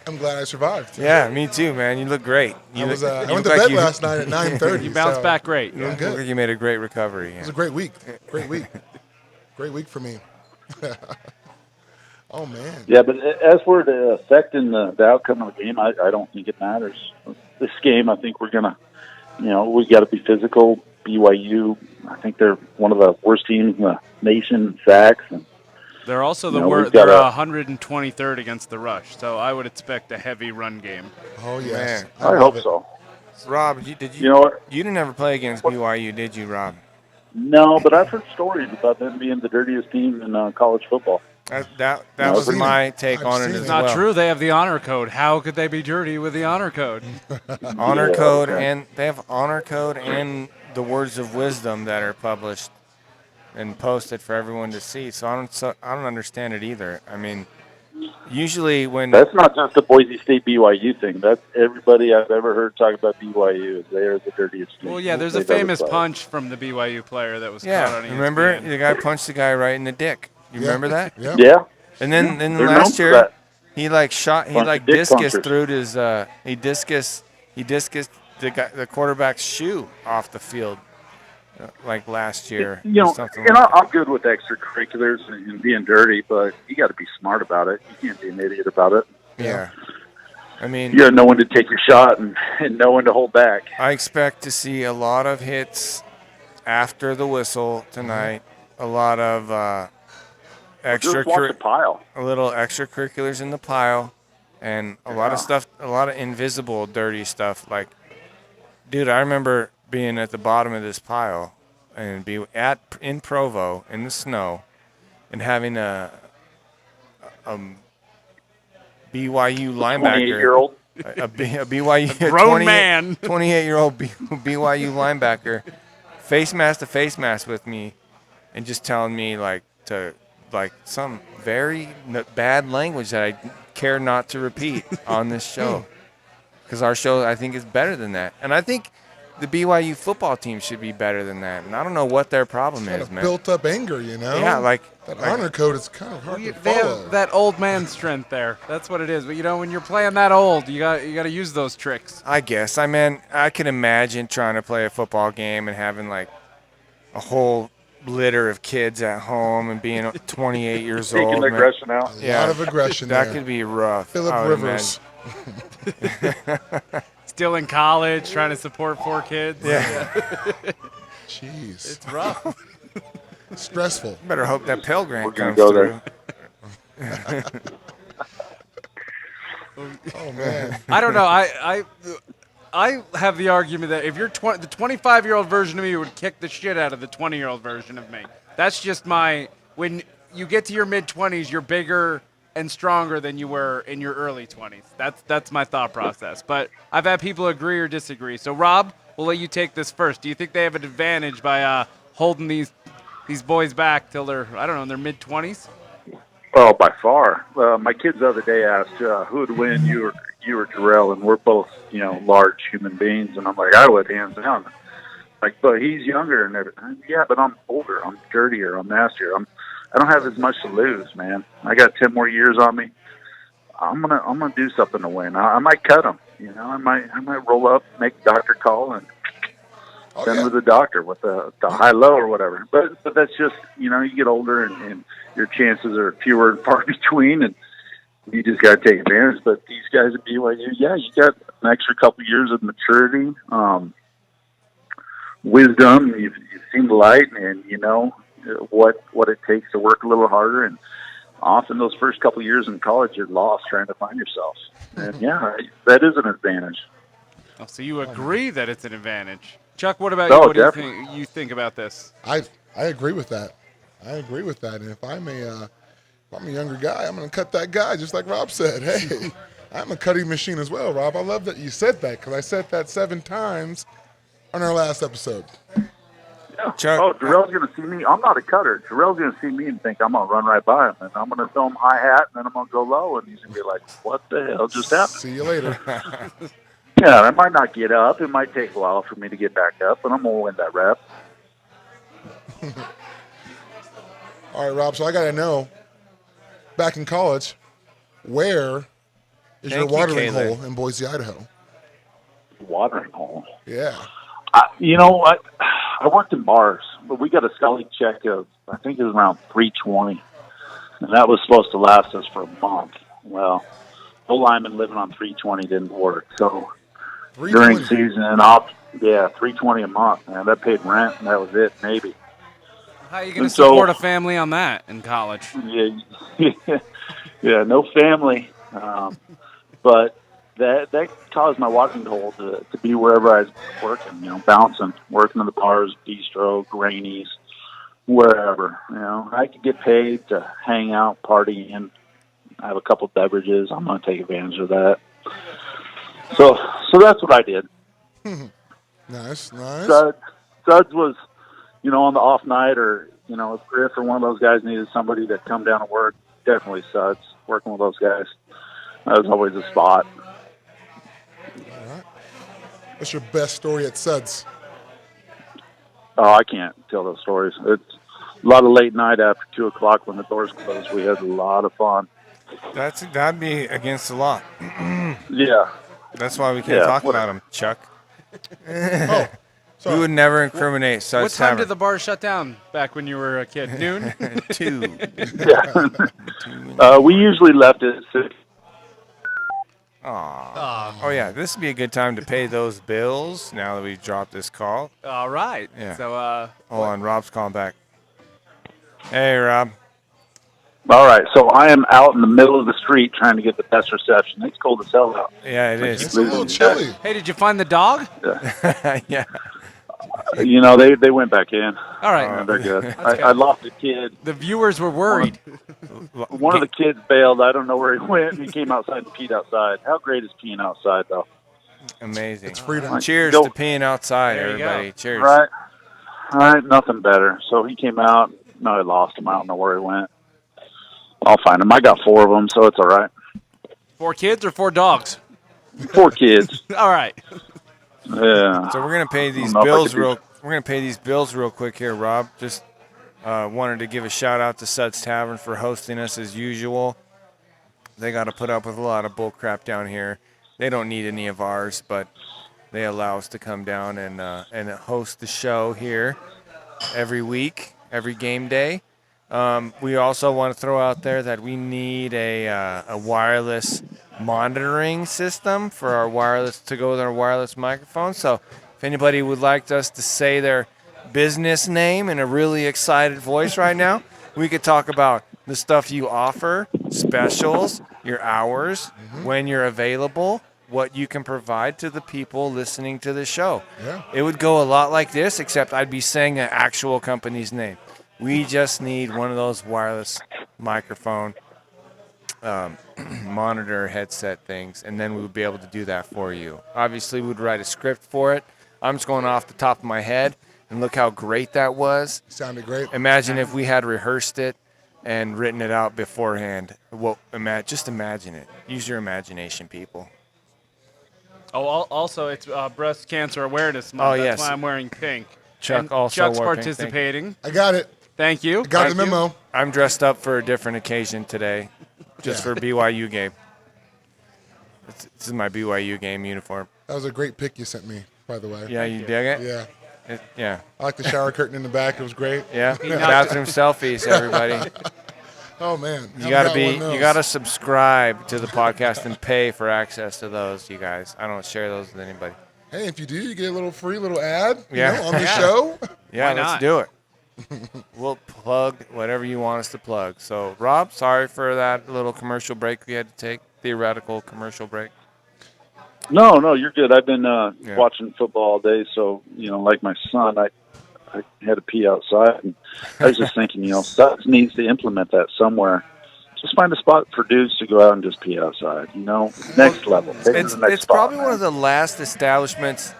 I'm glad I survived.
Yeah, me too, man. You look great.
I went to bed last night at 9:30.
You bounced back great.
You look like you made a great recovery.
It was a great week. Great week. Great week for me. Oh, man.
Yeah, but as for the affecting the outcome of the game, I don't think it matters. This game, I think we're going to, we got to be physical. BYU, I think they're one of the worst teams in the nation in sacks. And,
they're also they're 123rd against the rush, so I would expect a heavy run game.
Oh, yes.
I hope so.
Rob, you didn't ever play against BYU, did you, Rob?
No, but I've heard stories about them being the dirtiest team in college football.
That was my take on it as
It's
well.
not true. They have the honor code. How could they be dirty with the honor code?
Honor code, and they have honor code and the words of wisdom that are published and posted for everyone to see. So I don't understand it either. I mean, usually when
that's not just a Boise State BYU thing. That's everybody I've ever heard talk about BYU. They are the dirtiest team.
Well, yeah, there's a famous punch from the BYU player that was caught on ESPN.
Remember the guy punched the guy right in the dick. You remember that?
Yeah.
And then last year, he discus threw his he discus the quarterback's shoe off the field like last year.
I'm good with extracurriculars and being dirty, but you got to be smart about it. You can't be an idiot about it.
Yeah. I mean,
you got to know when to take your shot and know when to hold back.
I expect to see a lot of hits after the whistle tonight. A lot of a little extracurriculars in the pile, and a lot of stuff, a lot of invisible, dirty stuff. Like, dude, I remember being at the bottom of this pile and be in Provo in the snow, and having a BYU linebacker, a BYU
grown man,
28-year-old BYU linebacker, face mask to face mask with me, and just telling me some very bad language that I care not to repeat on this show, because our show I think is better than that. And I think the BYU football team should be better than that. And I don't know what their problem is, man.
Built up anger, you know.
Yeah,
that honor code is kind of hard to
They
follow.
have that old man strength there. That's what it is. But when you're playing that old, you got to use those tricks.
I guess. I mean, I can imagine trying to play a football game and having like a whole litter of kids at home and being 28 years old.
Taking the aggression out.
A lot of aggression
That
there.
could be rough.
Phillip Rivers.
Still in college, trying to support 4 kids.
Yeah.
Jeez.
It's rough.
Stressful.
Better hope that Pell Grant
We're gonna
comes
go
through.
there.
Oh man.
I don't know. I have the argument that if you're the 25-year-old version of me would kick the shit out of the 20-year-old version of me. That's just when you get to your mid-20s, you're bigger and stronger than you were in your early 20s. That's my thought process. But I've had people agree or disagree. So Rob, we'll let you take this first. Do you think they have an advantage by holding these boys back till they're, I don't know, in their mid-20s?
Oh, by far. My kids the other day asked who would win, you or Terrell, and we're both, large human beings. And I'm like, I would, hands down. Like, but he's younger and everything. Yeah, but I'm older. I'm dirtier. I'm nastier. I don't have as much to lose, man. I got 10 more years on me. I'm gonna do something to win. I might cut him. I might roll up, make a doctor call, and send him to the doctor with the high-low or whatever. But that's just, you get older and your chances are fewer and far between, and you just got to take advantage. But these guys at BYU, yeah, you got an extra couple years of maturity, wisdom. You've seen the light, and you know what it takes to work a little harder. And often those first couple years in college, you're lost trying to find yourself. And yeah, that is an advantage.
Oh, so you agree that it's an advantage. Chuck, what about
Oh,
you? What
definitely.
do you think about this?
I agree with that. And if I'm a younger guy, I'm going to cut that guy, just like Rob said. Hey, I'm a cutting machine as well, Rob. I love that you said that because I said that 7 times on our last episode.
Yeah.
Chuck,
Oh, Terrell's going to see me. I'm not a cutter. Terrell's going to see me and think I'm going to run right by him. And I'm going to throw him hi-hat, and then I'm going to go low, and he's going to be like, what the hell just happened?
See you later.
Yeah, I might not get up. It might take a while for me to get back up, but I'm going to win that rep.
All right, Rob, so I got to know, back in college, where is your
Thank you,
watering
Kayla.
hole in Boise, Idaho?
Watering hole.
Yeah.
You know what? I worked in bars, but we got a Scully check of, I think it was around 320. And that was supposed to last us for a month. Well, no lineman living on 320 didn't work. So during
320.
season and off, 320 a month, man. That paid rent, and that was it, maybe.
How are you going to
And so-
support a family on that in college?
Yeah, no family. But that caused my watering hole to be wherever I was working, bouncing, working in the bars, bistro, Grannies, wherever. I could get paid to hang out, party, and have a couple beverages. I'm going to take advantage of that. So that's what I did.
Nice.
Suds was, on the off night, or, if Griff or one of those guys needed somebody to come down and work, definitely Suds, working with those guys. That was always a spot.
All right. What's your best story at Suds?
Oh, I can't tell those stories. It's a lot of late night after 2 o'clock when the doors closed. We had a lot of fun.
That'd be against the law.
Yeah.
That's why we can't talk about them, Chuck.
Oh,
We
sorry.
would never incriminate such
What time did the bar shut down back when you were a kid? Noon?
2.
Yeah. We usually left at 6.
Oh, yeah. This would be a good time to pay those bills now that we've dropped this call.
All right.
Yeah.
So,
Hold on. Rob's calling back. Hey, Rob.
All right. So I am out in the middle of the street trying to get the best reception. It's cold as hell out.
Yeah, it
It's
is.
a little chilly.
hey, did you find the dog?
Yeah.
They went back in.
All right.
They're good.
good.
I lost a kid.
The viewers were worried.
One of the kids bailed. I don't know where he went. He came outside and peed outside. How great is peeing outside, though?
Amazing.
It's freedom.
Cheers
Go.
to peeing outside,
There you
everybody.
go.
Cheers.
Right. All right. Nothing better. So he came out. No, I lost him. I don't know where he went. I'll find him. I got 4 of them, so it's all right.
4 kids or 4 dogs?
4 kids.
All right.
Yeah.
So we're gonna pay these
know if I
bills
could do-
We're gonna pay these bills real quick here, Rob. Just wanted to give a shout out to Suds Tavern for hosting us as usual. They got to put up with a lot of bull crap down here. They don't need any of ours, but they allow us to come down and host the show here every week, every game day. We also want to throw out there that we need a wireless monitoring system for our wireless to go with our wireless microphone. So if anybody would like us to say their business name in a really excited voice right now, we could talk about the stuff you offer, specials, your hours, when you're available, what you can provide to the people listening to the show.
Yeah.
It would go a lot like this, except I'd be saying an actual company's name. We just need one of those wireless microphone monitor headset things, and then we would be able to do that for you. Obviously, we would write a script for it. I'm just going off the top of my head, and look how great that was.
Sounded great.
Imagine if we had rehearsed it and written it out beforehand. Well, just imagine it. Use your imagination, people.
Oh, also, it's Breast Cancer Awareness Month.
Oh,
That's
yes.
why I'm wearing pink.
Chuck
And
also
Chuck's
wore pink.
participating.
I got it.
Thank you.
Got the
Thank you.
memo.
I'm dressed up for a different occasion today, just
Yeah.
for BYU game. This is my BYU game uniform.
That was a great pic you sent me, by the way.
Yeah, you dig it?
Yeah.
Yeah.
I like the shower curtain in the back. It was great.
Yeah. Bathroom selfies, everybody.
Oh man.
You gotta subscribe to the podcast and pay for access to those, you guys. I don't share those with anybody.
Hey, if you do, you get a little free little ad.
Yeah.
On the show.
Yeah,
Why
let's
not?
do it. We'll plug whatever you want us to plug. So, Rob, sorry for that little commercial break we had to take, theoretical commercial break.
No, you're good. I've been watching football all day, so like my son, I had to pee outside, and I was just thinking, Suds needs to implement that somewhere. Just find a spot for dudes to go out and just pee outside. Next level. Take it to the next
It's
spot,
probably
man.
one of the last establishments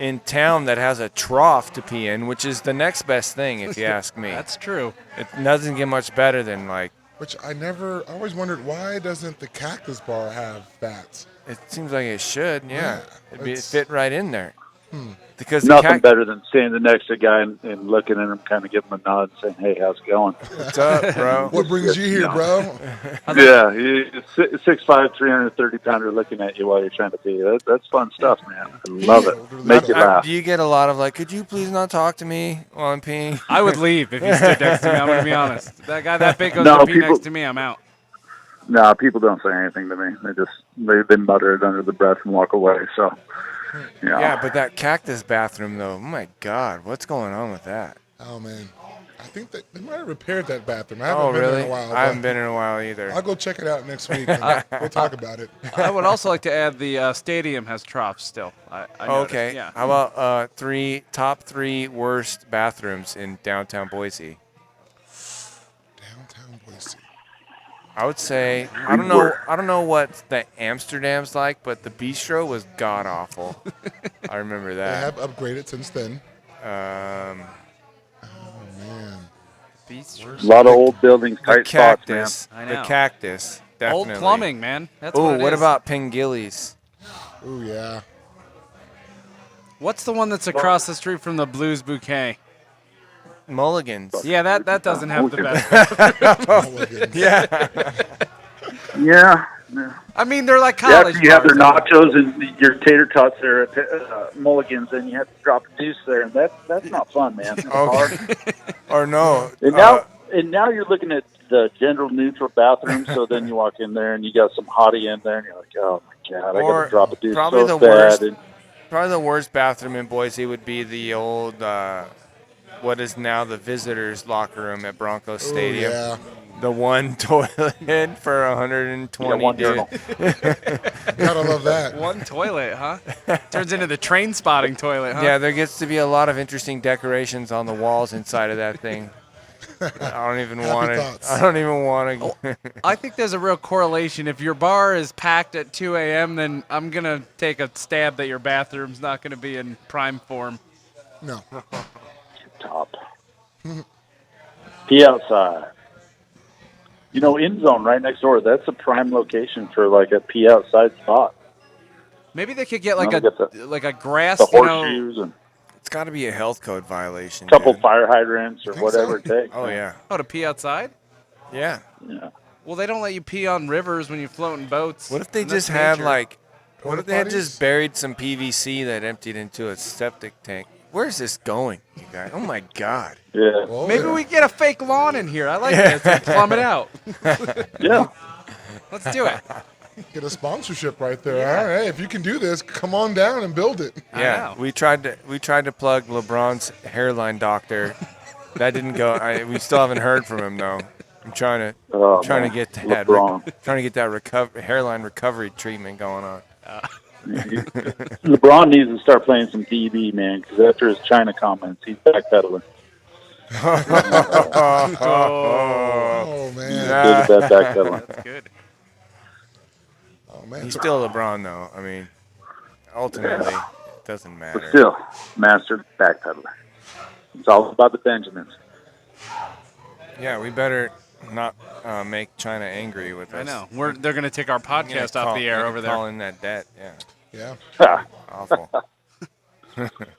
in town that has a trough to pee in, which is the next best thing, if you ask me.
That's true.
It doesn't get much better than
Which I always wondered, why doesn't the Cactus Bar have that?
it seems like it should. Yeah, it'd
it's-
fit right in there. Because
Nothing better than standing next to a guy and looking at him, kind of giving him a nod and saying, "Hey, how's it going?"
What's up, bro?
What brings you here, bro?
Yeah, he's 6'5", 330-pounder looking at you while you're trying to pee. That's fun stuff, man. I love it. Make you laugh.
Do you get a lot of could you please not talk to me while I'm peeing?
I would leave if you stood next to me. I'm going to be honest. That guy that big goes
No,
to pee
people-
next to me, I'm out.
No, people don't say anything to me. They mutter it under the breath and walk away. So,
Yeah, but that cactus bathroom, though, oh my God, what's going on with that?
Oh man, I think that they might have repaired that bathroom. I
Oh,
haven't been
really?
in a while.
I haven't
but
been in a while either.
I'll go check it out next week. And we'll talk about it.
I would also like to add the stadium has troughs still. I noticed.
Okay.
Yeah.
How about top three worst bathrooms in downtown Boise?
Downtown Boise.
I would say I don't know what the Amsterdam's like, but the bistro was god awful. I remember
They
that.
have upgraded since then.
Um,
Oh man.
a lot of old buildings,
the
tight spots, man.
cactus.
I
The
know.
cactus. Definitely.
Old plumbing, man. That's
Oh,
what it
what
is.
about Pingilli's?
Ooh yeah.
What's the one that's across the street from the Blues Bouquet?
Mulligan's.
Yeah, that doesn't have the best.
Yeah.
I mean, they're like
Yeah,
college
you have their
bars.
nachos and your tater tots there at Mulligan's, and you have to drop a deuce there, and that's not fun, man. It's hard.
Or no.
And now you're looking at the gender neutral bathroom. So then you walk in there and you got some hottie in there, and you're like, oh my god, I got
Or
to drop a deuce
probably
so
the worst.
bad. And
Probably the worst bathroom in Boise would be the old, what is now the visitors' locker room at Bronco
Ooh,
Stadium.
yeah.
The one toilet for 120
one
dudes.
urinal.
Gotta love that.
One toilet, huh? Turns into the train spotting toilet, huh?
Yeah, there gets to be a lot of interesting decorations on the walls inside of that thing. I don't even
Happy
want to.
thoughts.
I don't even want to.
I think there's a real correlation. If your bar is packed at 2 a.m., then I'm going to take a stab that your bathroom's not going to be in prime form.
No.
Top. Pee outside. End zone right next door. That's a prime location for like a pee outside spot.
Maybe they could get
You
like
know, they get
like a grass,
the
you know.
horseshoes and
It's got to be a health code violation.
a couple
dude.
fire hydrants or
think
whatever
so?
it takes.
Oh
man.
yeah,
Oh, to pee outside?
yeah.
Yeah.
Well, they don't let you pee on rivers when you float in boats.
What if they
and that's
just had
nature.
like? What
Porta
if they had
potties?
just buried some PVC that emptied into a septic tank? Where's this going, you guys? Oh my God.
Yeah.
Well,
Maybe
yeah.
we get a fake lawn in here. I like that. It's like plumb it out.
Yeah.
Let's do it.
Get a sponsorship right there.
Yeah.
All right, if you can do this, come on down and build it.
I
Yeah,
know.
we tried to plug LeBron's hairline doctor. That didn't go. We still haven't heard from him though. I'm trying
Oh,
to
man.
get that
LeBron.
hairline recovery treatment going on.
LeBron needs to start playing some DB, man, because after his China comments, he's backpedaling.
Oh man.
He's good at that backpedaling.
That's good.
Oh man.
He's still LeBron though. I mean, ultimately, it doesn't
But
matter.
still, master backpedaler. It's all about the Benjamins.
Yeah, we better not make China angry with us.
I know. They're going to take our podcast off the air over there.
Call in that debt. Yeah,
Yeah.
awful.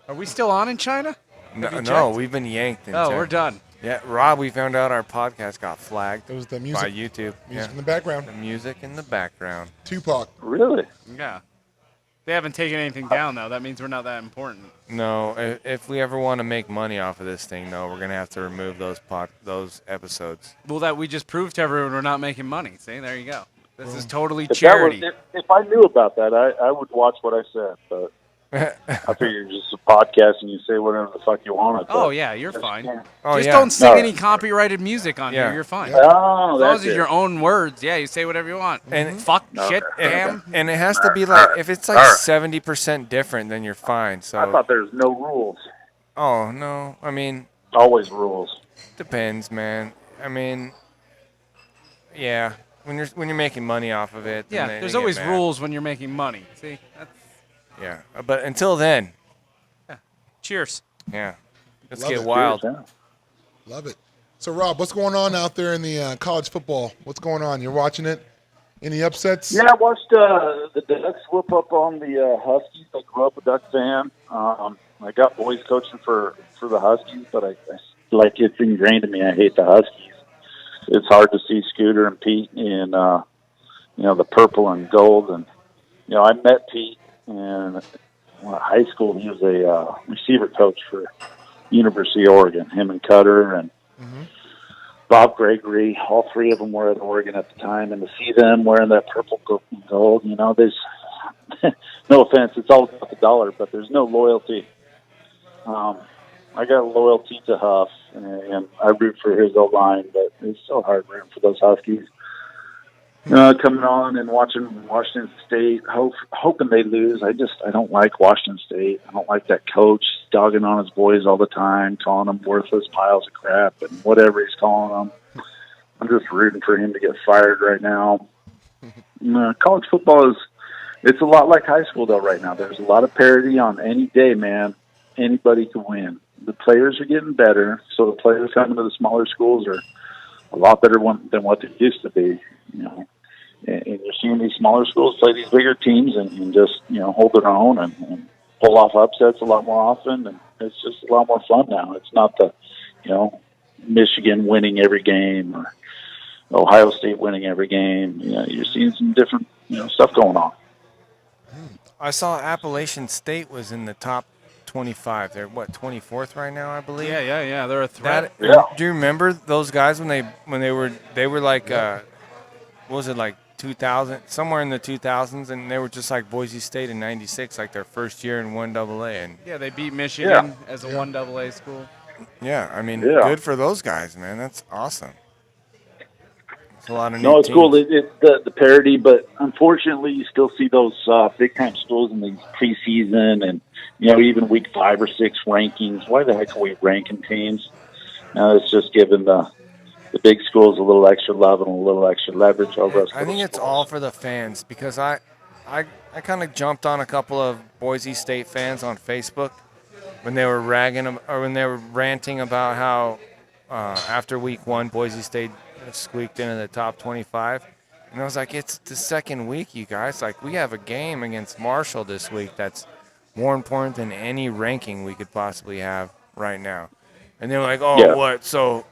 Are we still on in China?
No,
you
no,
checked?
we've been yanked.
Oh, we're done.
Yeah, Rob, we found out our podcast got flagged
It was the
by
music,
YouTube.
music in
Yeah,
the background.
the music in the background.
Tupac.
Really?
Yeah. They haven't taken anything down, though. That means we're not that important.
No, if we ever want to make money off of this thing, no, we're gonna have to remove those episodes.
Well, that we just proved to everyone we're not making money. See, there you go. This is totally
If, that was,
charity.
if I knew about that, I would watch what I said. But I figure you're just a podcast and you say whatever the fuck you want.
Oh, yeah, you're fine.
Oh
Just
yeah.
don't sing
No.
any copyrighted music on
Yeah.
here. You're fine.
Yeah.
Oh,
As long
that's
as it's
it.
your own words, yeah, you say whatever you want.
And-
Fuck,
Okay.
shit, damn.
And it has to be like if it's like 70% different, then you're fine.
I
So,
thought there was no rules.
oh no, I mean,
Always rules.
depends, man. I mean, yeah, when you're making money off of it, then
Yeah,
they
there's
get
always
mad.
rules when you're making money. See? That's,
Yeah, but until then,
cheers.
yeah, let's
Love
get
it.
wild.
Yeah.
Love it. So Rob, what's going on out there in the college football? What's going on? You're watching it? Any upsets?
Yeah, I watched the Ducks whoop up on the Huskies. I grew up a Duck fan. I got boys coaching for the Huskies, but I like it's ingrained in me. I hate the Huskies. It's hard to see Scooter and Pete in the purple and gold. And I met Pete in high school. He was a receiver coach for University of Oregon. Him and Cutter and Bob Gregory, all three of them were at Oregon at the time, and to see them wearing that purple and gold, there's no offense, it's all about the dollar, but there's no loyalty. I got loyalty to Huff, and I root for his O-line, but it's so hard rooting for those Huskies. Coming on and watching Washington State, hoping they lose. I don't like Washington State. I don't like that coach dogging on his boys all the time, calling them worthless piles of crap and whatever he's calling them. I'm just rooting for him to get fired right now. College football it's a lot like high school though right now. There's a lot of parity on any day, man. Anybody can win. The players are getting better, so the players coming to the smaller schools are a lot better than what they used to be. And you're seeing these smaller schools play these bigger teams and just hold their own and pull off upsets a lot more often, and it's just a lot more fun now. It's not the Michigan winning every game or Ohio State winning every game. You're seeing some different stuff going on.
I saw Appalachian State was in the top 25. They're 24th right now, I believe.
Yeah. They're a threat.
Yeah.
Do you remember those guys when they were like what was it, like 2000, somewhere in the 2000s, and they were just like Boise State in '96, like their first year in 1AA, and
Yeah, they beat Michigan as a 1AA school.
yeah, I mean,
Yeah.
good for those guys, man. That's awesome. It's a lot of
No,
new
it's cool.
teams.
It's the parity, but unfortunately, you still see those big time schools in these preseason and even week 5 or 6 rankings. Why the heck are we ranking teams? It's just giving the big schools a little extra love and a little extra leverage over us.
I think it's all for the fans because I kind of jumped on a couple of Boise State fans on Facebook when they were when they were ranting about how after week 1 Boise State squeaked into the top 25, And I was like, it's the second week, you guys. Like, we have a game against Marshall this week that's more important than any ranking we could possibly have right now. And they're like, oh,
Yeah.
what? So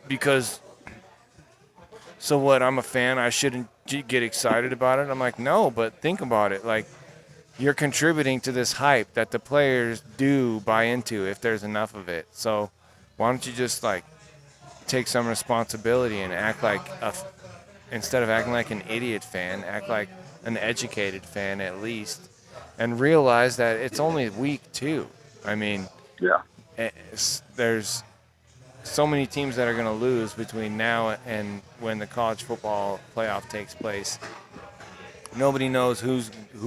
what? I'm a fan. I shouldn't get excited about it. I'm like, no, but think about it. Like, you're contributing to this hype that the players do buy into if there's enough of it. So why don't you just, like, take some responsibility and act like instead of acting like an idiot fan, act like an educated fan at least, and realize that it's only week 2. I mean,
Yeah.
there's so many teams that are going to lose between now and when the college football playoff takes place. Nobody knows who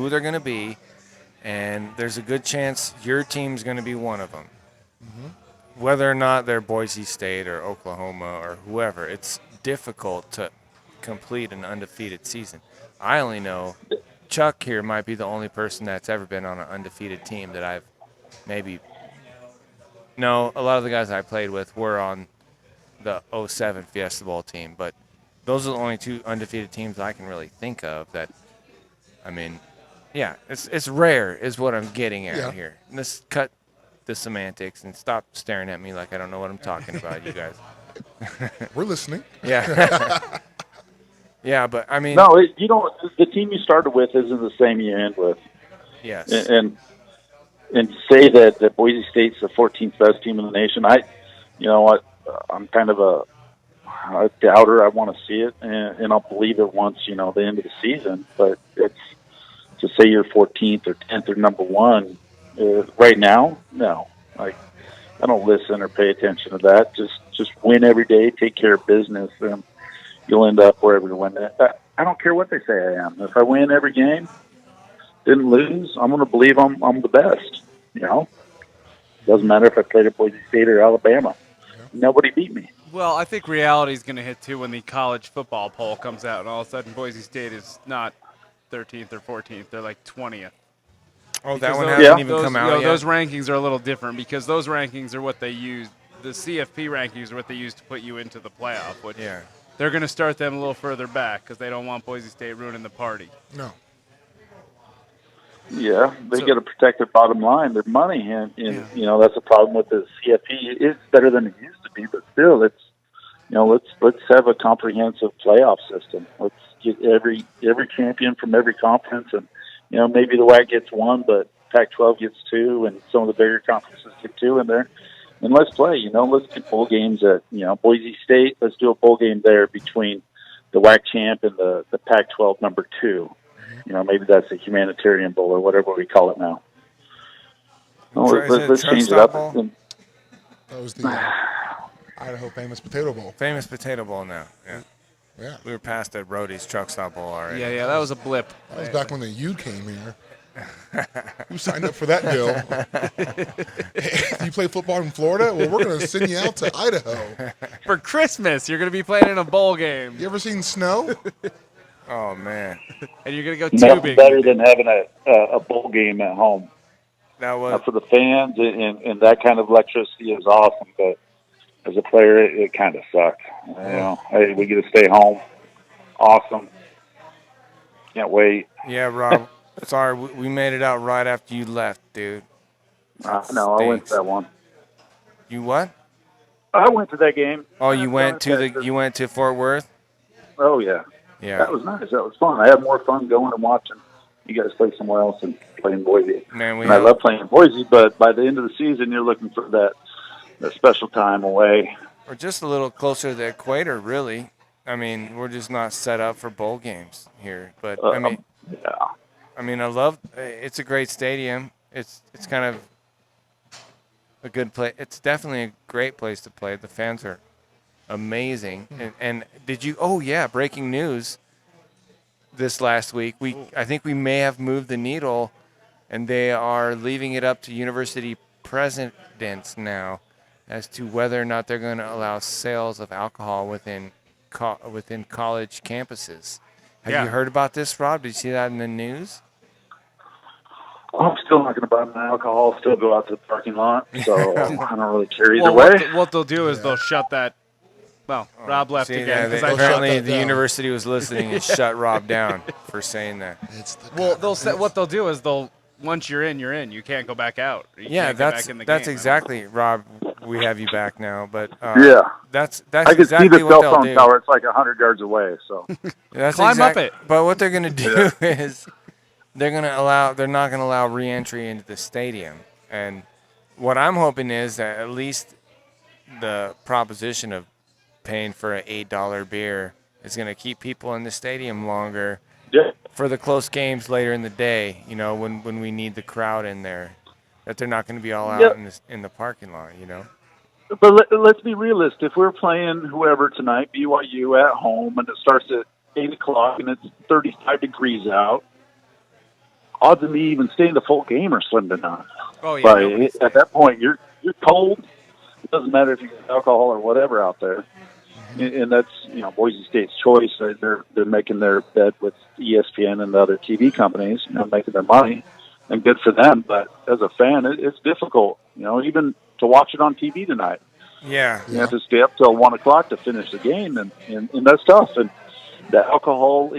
they're going to be, and there's a good chance your team's going to be one of them. Mm-hmm. Whether or not they're Boise State or Oklahoma or whoever, it's difficult to complete an undefeated season. I only know Chuck here might be the only person that's ever been on an undefeated team that I've maybe. No, a lot of the guys I played with were on the 07 Fiesta Bowl team, but those are the only 2 undefeated teams I can really think of that, I mean, yeah, it's rare is what I'm getting at here. And let's cut the semantics and stop staring at me like I don't know what I'm talking about, you guys.
We're listening.
Yeah. Yeah, but I mean.
No, you don't. The team you started with isn't the same you end with.
Yes.
And say that Boise State's the 14th best team in the nation. I'm kind of a doubter. I want to see it, and I'll believe it once the end of the season. But it's to say you're 14th or 10th or number 1 right now. No, I don't listen or pay attention to that. Just win every day, take care of business, and you'll end up wherever you win. I don't care what they say I am. If I win every game, didn't lose, I'm going to believe I'm the best. Doesn't matter if I played at Boise State or Alabama. Nobody beat me.
Well, I think reality is going to hit too when the college football poll comes out, and all of a sudden Boise State is not 13th or 14th; they're like 20th.
Oh,
Because
that one
those-
hasn't even come out yet.
Those rankings are a little different because those rankings are what they use. The CFP rankings are what they use to put you into the playoff. Which they're going to start them a little further back because they don't want Boise State ruining the party.
No.
Yeah, they got to protect their bottom line, their money, and that's a problem with the CFP. It's better than it used to be, but still, let's have a comprehensive playoff system. Let's get every champion from every conference, and maybe the WAC gets 1, but Pac-12 gets 2, and some of the bigger conferences get 2 in there. And let's play. Let's get bowl games at Boise State. Let's do a bowl game there between the WAC champ and the Pac-12 number 2. Maybe that's a humanitarian bowl or whatever we call it now. Let's change it up.
That was the Idaho Famous Potato Bowl.
Famous Potato Bowl now.
Yeah.
We were past the Roadie's Truck Stop Bowl already.
Yeah, that was a blip.
That was back when the U came here. Who signed up for that deal? Hey, you play football in Florida? Well, we're going to send you out to Idaho.
For Christmas, you're going to be playing in a bowl game.
You ever seen snow?
Oh, man.
And you're going to go
Nothing
tubing.
better than having a bowl game at home.
That was
for the fans, and that kind of electricity is awesome, but as a player, it kind of sucked. Hey, we get to stay home. Awesome. Can't wait.
Yeah, Rob. Sorry, we made it out right after you left, dude.
No, I went to that one.
You what?
I went to that game.
Oh, you went to Fort Worth?
Oh, yeah.
Yeah.
That was nice. That was fun. I had more fun going and watching you guys play somewhere else and playing Boise.
Man,
I love playing Boise, but by the end of the season, you're looking for that special time away.
We're just a little closer to the equator, really. I mean, we're just not set up for bowl games here. But, I love it's a great stadium. It's kind of a good place. It's definitely a great place to play. The fans are amazing. And did you – oh, yeah, breaking news this last week. I think we may have moved the needle, and they are leaving it up to university presidents now as to whether or not they're going to allow sales of alcohol within college campuses. Have you heard about this, Rob? Did you see that in the news?
I'm still not going to buy my alcohol, still go out to the parking lot, so I don't really care either way.
What they'll do is they'll shut that Well, Rob left
See,
again because
They'll
apparently
shut that
the
down.
university was listening and shut Rob down for saying that.
It's the
Well,
government.
what they'll do is once you're in, you're in. You can't go back out. You
Yeah,
can't get back in the
that's
game.
exactly, Rob. We have you back now, but
Yeah.
that's
I can
exactly
see the
what
cell
they'll
phone
do.
tower. It's like 100 yards away. So
That's
Climb up it.
But what they're gonna do is they're not gonna allow re-entry into the stadium. And what I'm hoping is that at least the proposition of paying for an $8 beer is gonna keep people in the stadium longer
yeah.
for the close games later in the day. You know, when we need the crowd in there, that they're not gonna be all out in the parking lot. You know.
But let's be realistic. If we're playing whoever tonight, BYU at home, and it starts at 8 o'clock and it's 35 degrees out, odds of me even staying the full game are slim to none.
Oh yeah.
But
nobody's
at that point, you're cold. It doesn't matter if you get alcohol or whatever out there. And that's Boise State's choice. They're making their bet with ESPN and the other TV companies, making their money, and good for them. But as a fan, it's difficult. Even to watch it on TV tonight.
Yeah.
You have to stay up till 1 o'clock to finish the game, and that's tough. And the alcohol,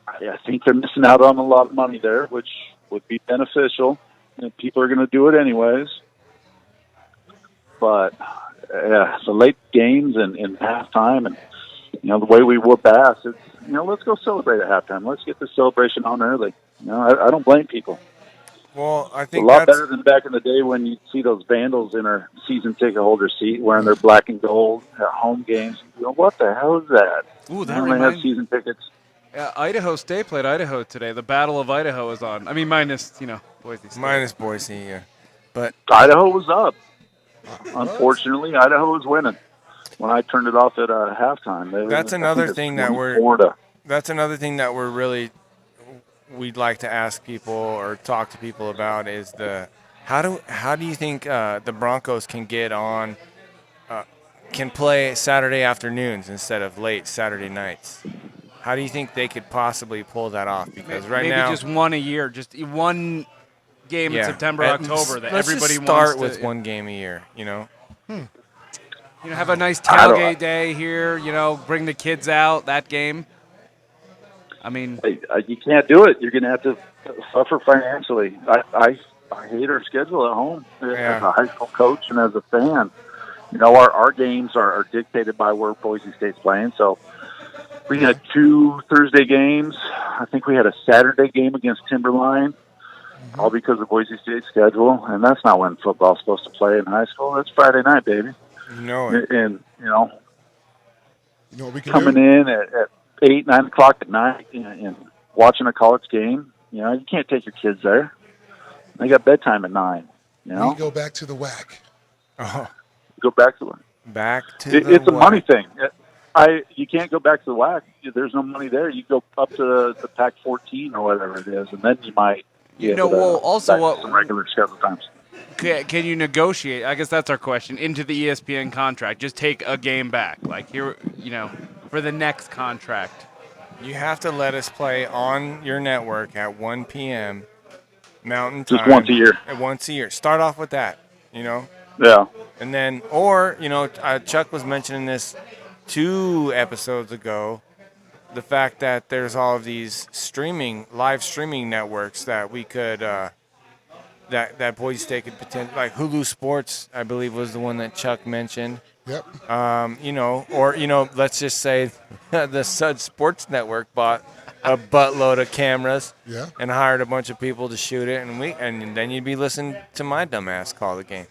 I think they're missing out on a lot of money there, which would be beneficial. And people are going to do it anyways. But the late games and halftime, and the way we whoop ass, it's let's go celebrate at halftime. Let's get the celebration on early. I don't blame people.
Well, I
It's a
think
lot
that's
better than back in the day when you see those vandals in our season ticket holder seat wearing their black and gold at home games. What the hell is that?
Ooh, that
I only have
reminds.
season tickets.
Idaho State played Idaho today. The Battle of Idaho is on. I mean, minus Boise State.
minus Boise. Yeah. But
Idaho was up. Unfortunately, Idaho was winning when I turned it off at halftime.
That's another thing that we're really we'd like to ask people or talk to people about is how do you think the Broncos can get on can play Saturday afternoons instead of late Saturday nights? How do you think they could possibly pull that off? Because right
maybe
now,
just one a year, just one game in September, October that
let's
everybody
just start
wants to.
with one game a year.
Have a nice tailgate day here. Bring the kids out. That game. I mean,
you can't do it. You're going to have to suffer financially. I hate our schedule at home as a high school coach and as a fan. Our games are dictated by where Boise State's playing. So we had 2 Thursday games. I think we had a Saturday game against Timberline, all because of Boise State's schedule. And that's not when football's supposed to play in high school. That's Friday night, baby. And
what we can
coming
do?
in at 8, 9 o'clock at night and watching a college game, you can't take your kids there. They got bedtime at 9.
We go back to the WAC.
Oh,
Go back to it. It's a money thing. You can't go back to the WAC. There's no money there. You go up to the Pac-14 or whatever it is, and then you might get some regular schedule times.
Can you negotiate? I guess that's our question. Into the ESPN contract, just take a game back, like here, for the next contract.
You have to let us play on your network at 1 p.m. Mountain Time.
Just once a year.
Once a year. Start off with that.
Yeah.
And then, Chuck was mentioning this 2 episodes ago, the fact that there's all of these live streaming networks that we could, that Boise State could potentially, like Hulu Sports, I believe was the one that Chuck mentioned.
Yep.
Let's just say the Sud Sports Network bought a buttload of cameras and hired a bunch of people to shoot it, and then you'd be listening to my dumbass call the game.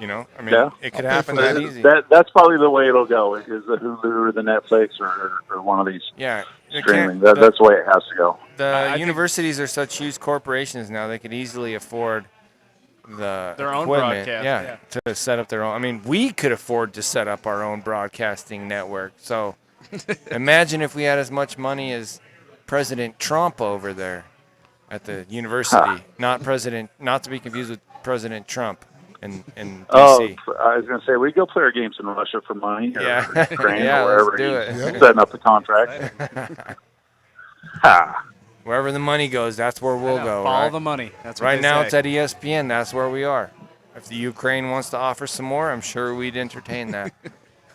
It could happen that easy.
That's probably the way it'll go. Is the Hulu or the Netflix or one of these streaming. That's the way it has to go.
The universities are such huge corporations now; they could easily afford their
own
equipment,
broadcast,
to set up their own. I mean, we could afford to set up our own broadcasting network. So, imagine if we had as much money as President Trump over there at the university. Not to be confused with President Trump in D.C.
I was going to say, we go play our games in Russia for money or Ukraine or wherever he's setting up the contract.
Wherever the money goes, that's where we'll go.
Follow the money. That's what
right
they
now.
say.
It's at ESPN. That's where we are. If the Ukraine wants to offer some more, I'm sure we'd entertain that.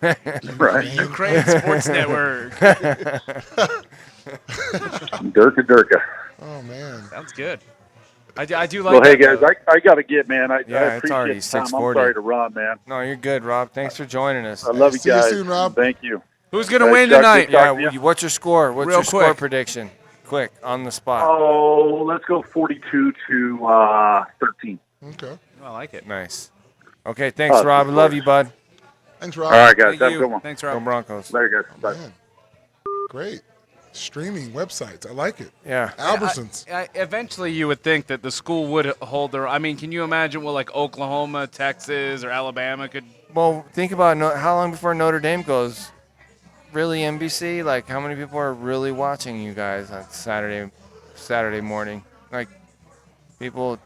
Right.
Ukraine Sports Network.
Durka.
Oh man.
Sounds good. I do like
Well, hey,
that,
guys, I got to get, man. I
Yeah, it's already
appreciate the time. I'm
6:40.
sorry to run, man.
No, you're good, Rob. Thanks for joining us.
I love you
See you
guys.
soon, Rob.
Thank you.
Who's going to win
Chuck,
tonight?
good talking to you.
What's your score? What's
Real
your score
quick.
prediction? Quick, on the spot.
Oh, let's go 42 to 13.
Okay.
I like it.
Nice. Okay, thanks, Rob.
of
Love
course.
you, bud.
Thanks, Rob.
All right, guys.
Thank
Have a
you.
good one.
Thanks,
Go
Rob.
Broncos.
Later, guys. Bye.
Man. Great. Streaming websites. I like it.
Yeah.
Albertsons.
Eventually, you would think that the school would hold their. I mean, can you imagine what like Oklahoma, Texas, or Alabama could?
Well, think about how long before Notre Dame goes. Really, NBC? Like, how many people are really watching you guys on Saturday morning? Like, people.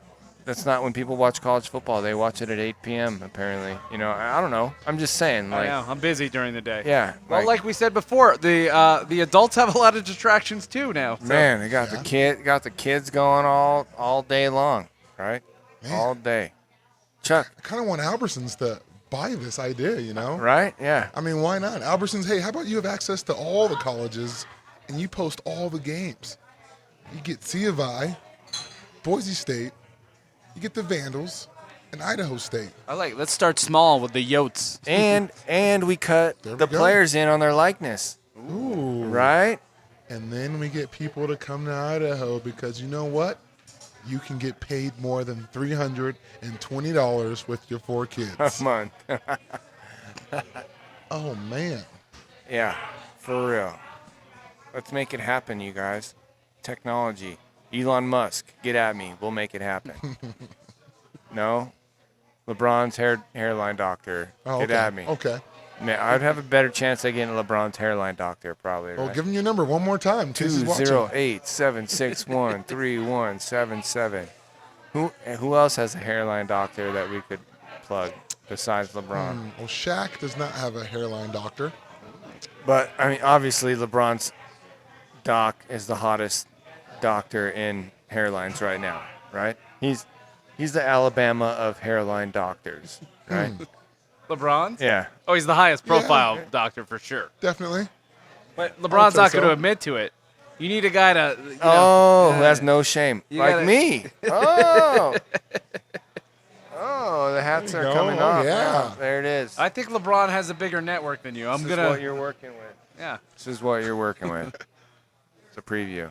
That's not when people watch college football. They watch it at 8 p.m. Apparently. You know, I don't know. I'm just saying.
I
Like,
know, I'm busy during the day.
yeah.
Well, like we said before, the adults have a lot of distractions too now. So.
Man, they got the kids going all day long, right?
Man.
All day. Chuck,
I kind of want Albertsons to buy this idea, you know?
right? Yeah.
I mean, why not? Albertsons, hey, how about you have access to all the colleges and you post all the games? You get C of I, Boise State, you get the Vandals, and Idaho State.
I like. Let's start small with the Yotes.
And we cut
There we
the
go.
players in on their likeness,
Ooh.
right?
And then we get people to come to Idaho because you know what? You can get paid more than $320 with your 4 kids.
A month.
Oh, man.
Yeah, for real. Let's make it happen, you guys. Technology. Elon Musk, get at me. We'll make it happen. No? LeBron's hairline doctor.
Oh,
Get
okay.
at me.
Okay.
Man, I'd have a better chance of getting LeBron's hairline doctor, probably.
Well,
Right?
give him your number one more time. in case he's watching.
208-761-3177. Who else has a hairline doctor that we could plug besides LeBron?
Well, Shaq does not have a hairline doctor.
But I mean, obviously, LeBron's doc is the hottest doctor in hairlines right now, right? He's the Alabama of hairline doctors, right?
LeBron's?
Yeah.
Oh, he's the highest profile doctor for sure.
Definitely.
But LeBron's
say
not going
so.
to admit to it. You need a guy to.
Who has no shame,
You
like
gotta-
me. Oh. Oh, the hats
There
are
you go.
coming
Oh,
off.
yeah.
now. There it is.
I think LeBron has a bigger network than you. I'm
This is
gonna.
what you're working with.
Yeah.
This is what you're working with. It's a preview.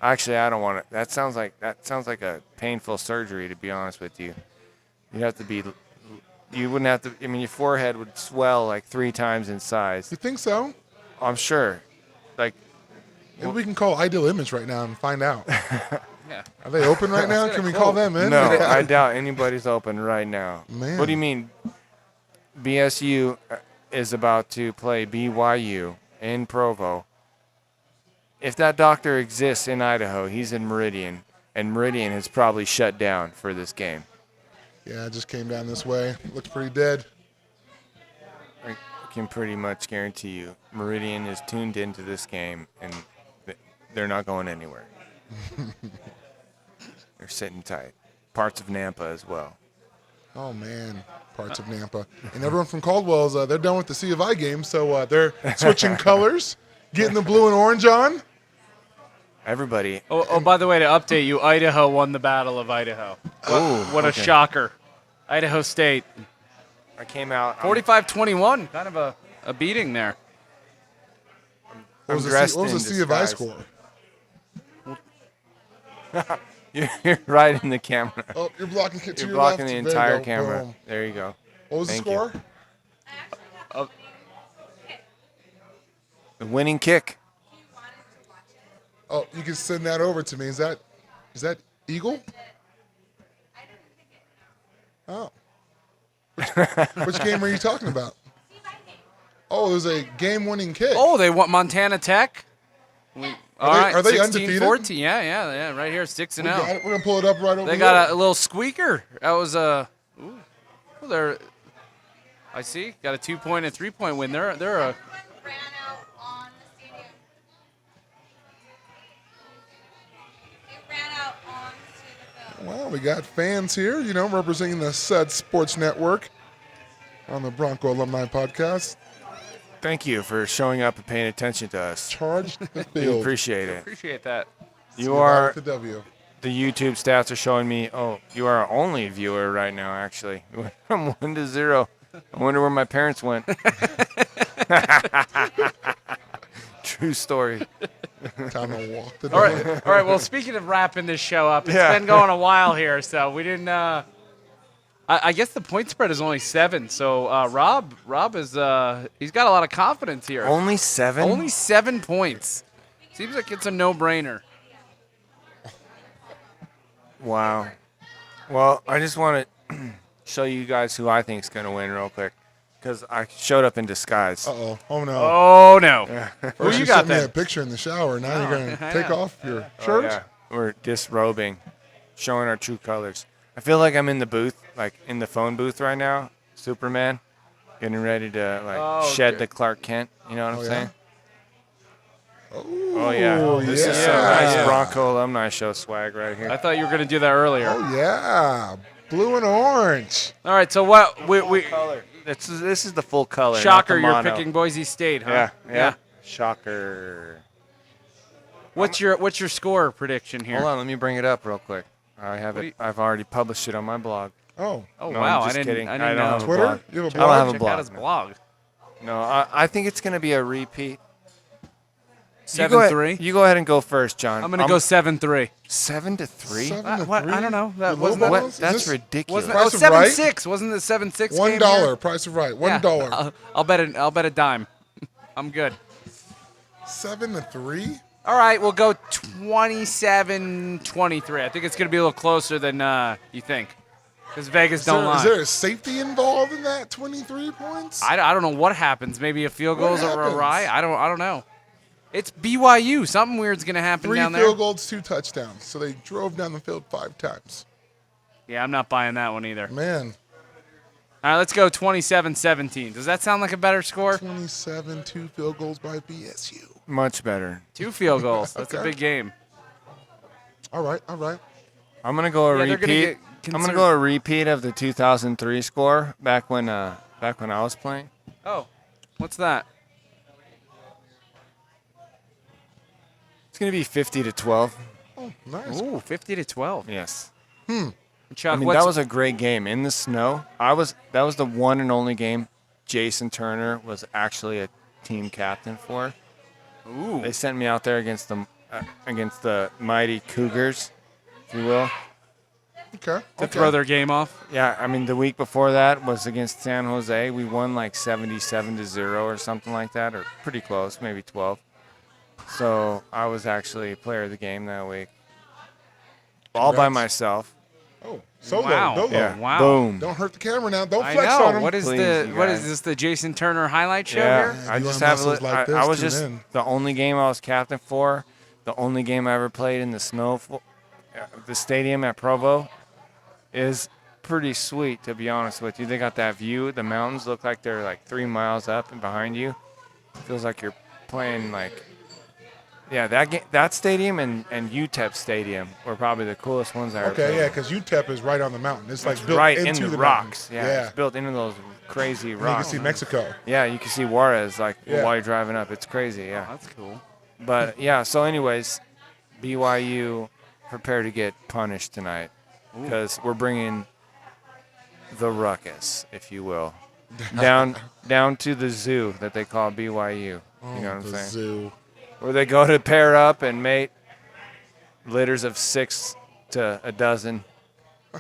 Actually, I don't want it. That sounds like a painful surgery. To be honest with you, you have to be. You wouldn't have to. I mean, your forehead would swell like 3 times in size.
You think so?
I'm sure. Like,
Maybe we can call Ideal Image right now and find out.
Yeah.
Are they open right now? Can we call them in?
no, I doubt anybody's open right now.
Man.
What do you mean? BSU is about to play BYU in Provo. If that doctor exists in Idaho, he's in Meridian, and Meridian has probably shut down for this game.
Yeah, it just came down this way. Looks pretty dead.
I can pretty much guarantee you Meridian is tuned into this game, and they're not going anywhere. They're sitting tight. Parts of Nampa as well.
Oh, man. Parts of Nampa. And everyone from Caldwell's, they're done with the C of I game, so they're switching colors, getting the blue and orange on.
Everybody.
Oh, by the way, to update you, Idaho won the Battle of Idaho. What a shocker. Idaho State.
I came out.
45-21. Kind of a beating there.
What was
dressed
the
in
C of I
disguise.
score?
You're right in the camera.
Oh, you're blocking it to
You're
your
blocking
left.
the
There you
entire
go.
camera.
Boom.
There you go.
What was
Thank
the
you.
score?
The winning kick.
Oh, you can send that over to me. Is that Eagle? Oh. Which game are you talking about? Oh, there's a game-winning kick.
Oh, they want Montana Tech.
Are they undefeated?
16-14. Yeah. Right here, 6-0.
We're gonna pull it up right over
They
here.
got a little squeaker. That was a. They're. I see. Got a 2-point and 3-point win. They're a.
Ran out on the stadium. It ran out onto the field.
Well, we got fans here, representing the Said Sports Network on the Bronco Alumni Podcast.
Thank you for showing up and paying attention to us.
Charge the
We
field.
appreciate it.
Appreciate that.
You are
the W.
the YouTube stats are showing me. Oh, you are our only viewer right now. Actually, we went from 1 to 0. I wonder where my parents went. True story.
Time to walk the
All
dog.
right. All right. Well, speaking of wrapping this show up, it's
Yeah.
been going a while here, so we didn't. I guess the point spread is only 7. So Rob is he's got a lot of confidence here.
Only 7.
Only 7 points. Seems like it's a no-brainer.
Wow. Well, I just want to show you guys who I think is going to win real quick, because I showed up in disguise.
Uh-oh. Oh, no.
Oh no. Who
First
you
you
got
sent me
then?
a picture in the shower. Now you're going to
I
take
know.
off your
Oh,
shirt?
yeah. We're disrobing, showing our true colors. I feel like I'm in the booth, like in the phone booth right now, Superman, getting ready to shed
okay.
the Clark Kent. You know what I'm
Oh, yeah?
saying?
Oh,
Oh yeah. This is some
yeah.
nice Bronco Alumni show swag right here.
I thought you were going to do that earlier.
Oh, yeah. Blue and orange.
All right. So what? We
color. This is the full color. not
shocker.
the
You're
mono.
picking Boise State, huh?
Yeah. Shocker.
What's your score prediction here?
Hold on, let me bring it up real quick. I have
What do
it.
you-
I've already published it on my blog.
Oh,
Oh
No,
wow!
I'm just
I didn't.
kidding.
I
I
didn't
don't
know.
have a
Twitter?
blog.
You have a
I don't
blog?
have a
Check
blog.
out his
no.
blog.
No, I think it's going to be a repeat.
7-3.
You go ahead and go first, John.
I'm gonna go 7-3.
7-3.
7 to
What?
3?
I don't know. That
The
wasn't
low
that.
What?
balls? Is
That's
this
ridiculous.
Wasn't
Price
oh,
of Right?
7-6? Wasn't it 7-6?
$1. Price of right. $1.
I'll bet a dime. I'm good.
7 to 3?
All right, we'll go 27-23. I think it's gonna be a little closer than you think, because Vegas don't lie.
Is there a safety involved in that 23 points?
I don't know what happens. Maybe a field
What
goes over
happens?
awry. I don't know. It's BYU. Something weird's gonna happen
3
down there.
field goals, 2 touchdowns. So they drove down the field 5 times.
Yeah, I'm not buying that one either.
Man,
All right, let's go 27-17. Does that sound like a better score?
27, 2 field goals by BSU.
Much better.
2 field goals. That's a
Okay.
big game.
All right, all right.
I'm going to go a
Yeah, they're gonna
repeat.
get
I'm going to
concerned.
go a repeat of the 2003 score back when I was playing.
Oh, what's that?
It's going to be 50-12.
Oh, nice.
Ooh, 50-12.
Yes.
Chuck,
I mean,
what's
that was a great game in the snow. That was the one and only game Jason Turner was actually a team captain for.
ooh.
They sent me out there against the mighty Cougars, if you will.
Okay.
to throw their game off?
Yeah, I mean the week before that was against San Jose. We won like 77-0 or something like that, or pretty close, maybe 12. So I was actually player of the game that week, all by
Congrats.
myself.
Oh, solo.
Wow.
Dolo.
Yeah,
Wow.
boom.
Don't hurt the camera now. Don't
I
flex on
know.
him.
What is
Please, you
what is
guys.
this? The Jason Turner highlight show
Yeah,
here?
Yeah,
I
you
just
want
have.
muscles like
I
this,
was
tune
just
in.
the only game I was captain for. The only game I ever played in the snow. The stadium at Provo is pretty sweet, to be honest with you. They got that view. The mountains look like they're like 3 miles up and behind you. Feels like you're playing like. Yeah, that stadium and UTEP Stadium were probably the coolest ones I ever
Okay,
played.
yeah, because UTEP is right on the mountain. It's like
It's
built
right
into
in the
mountain.
rocks. Yeah,
Yeah.
it's built into those crazy
And you
rocks.
can see Mexico.
Yeah, you can see Juarez like
Yeah.
while you're driving up. It's crazy. Yeah.
That's cool.
But yeah, so anyways, BYU prepare to get punished tonight because we're bringing the ruckus, if you will, down to the zoo that they call BYU. You know what I'm
the
saying?
zoo.
Where they go to pair up and mate litters of 6 to a dozen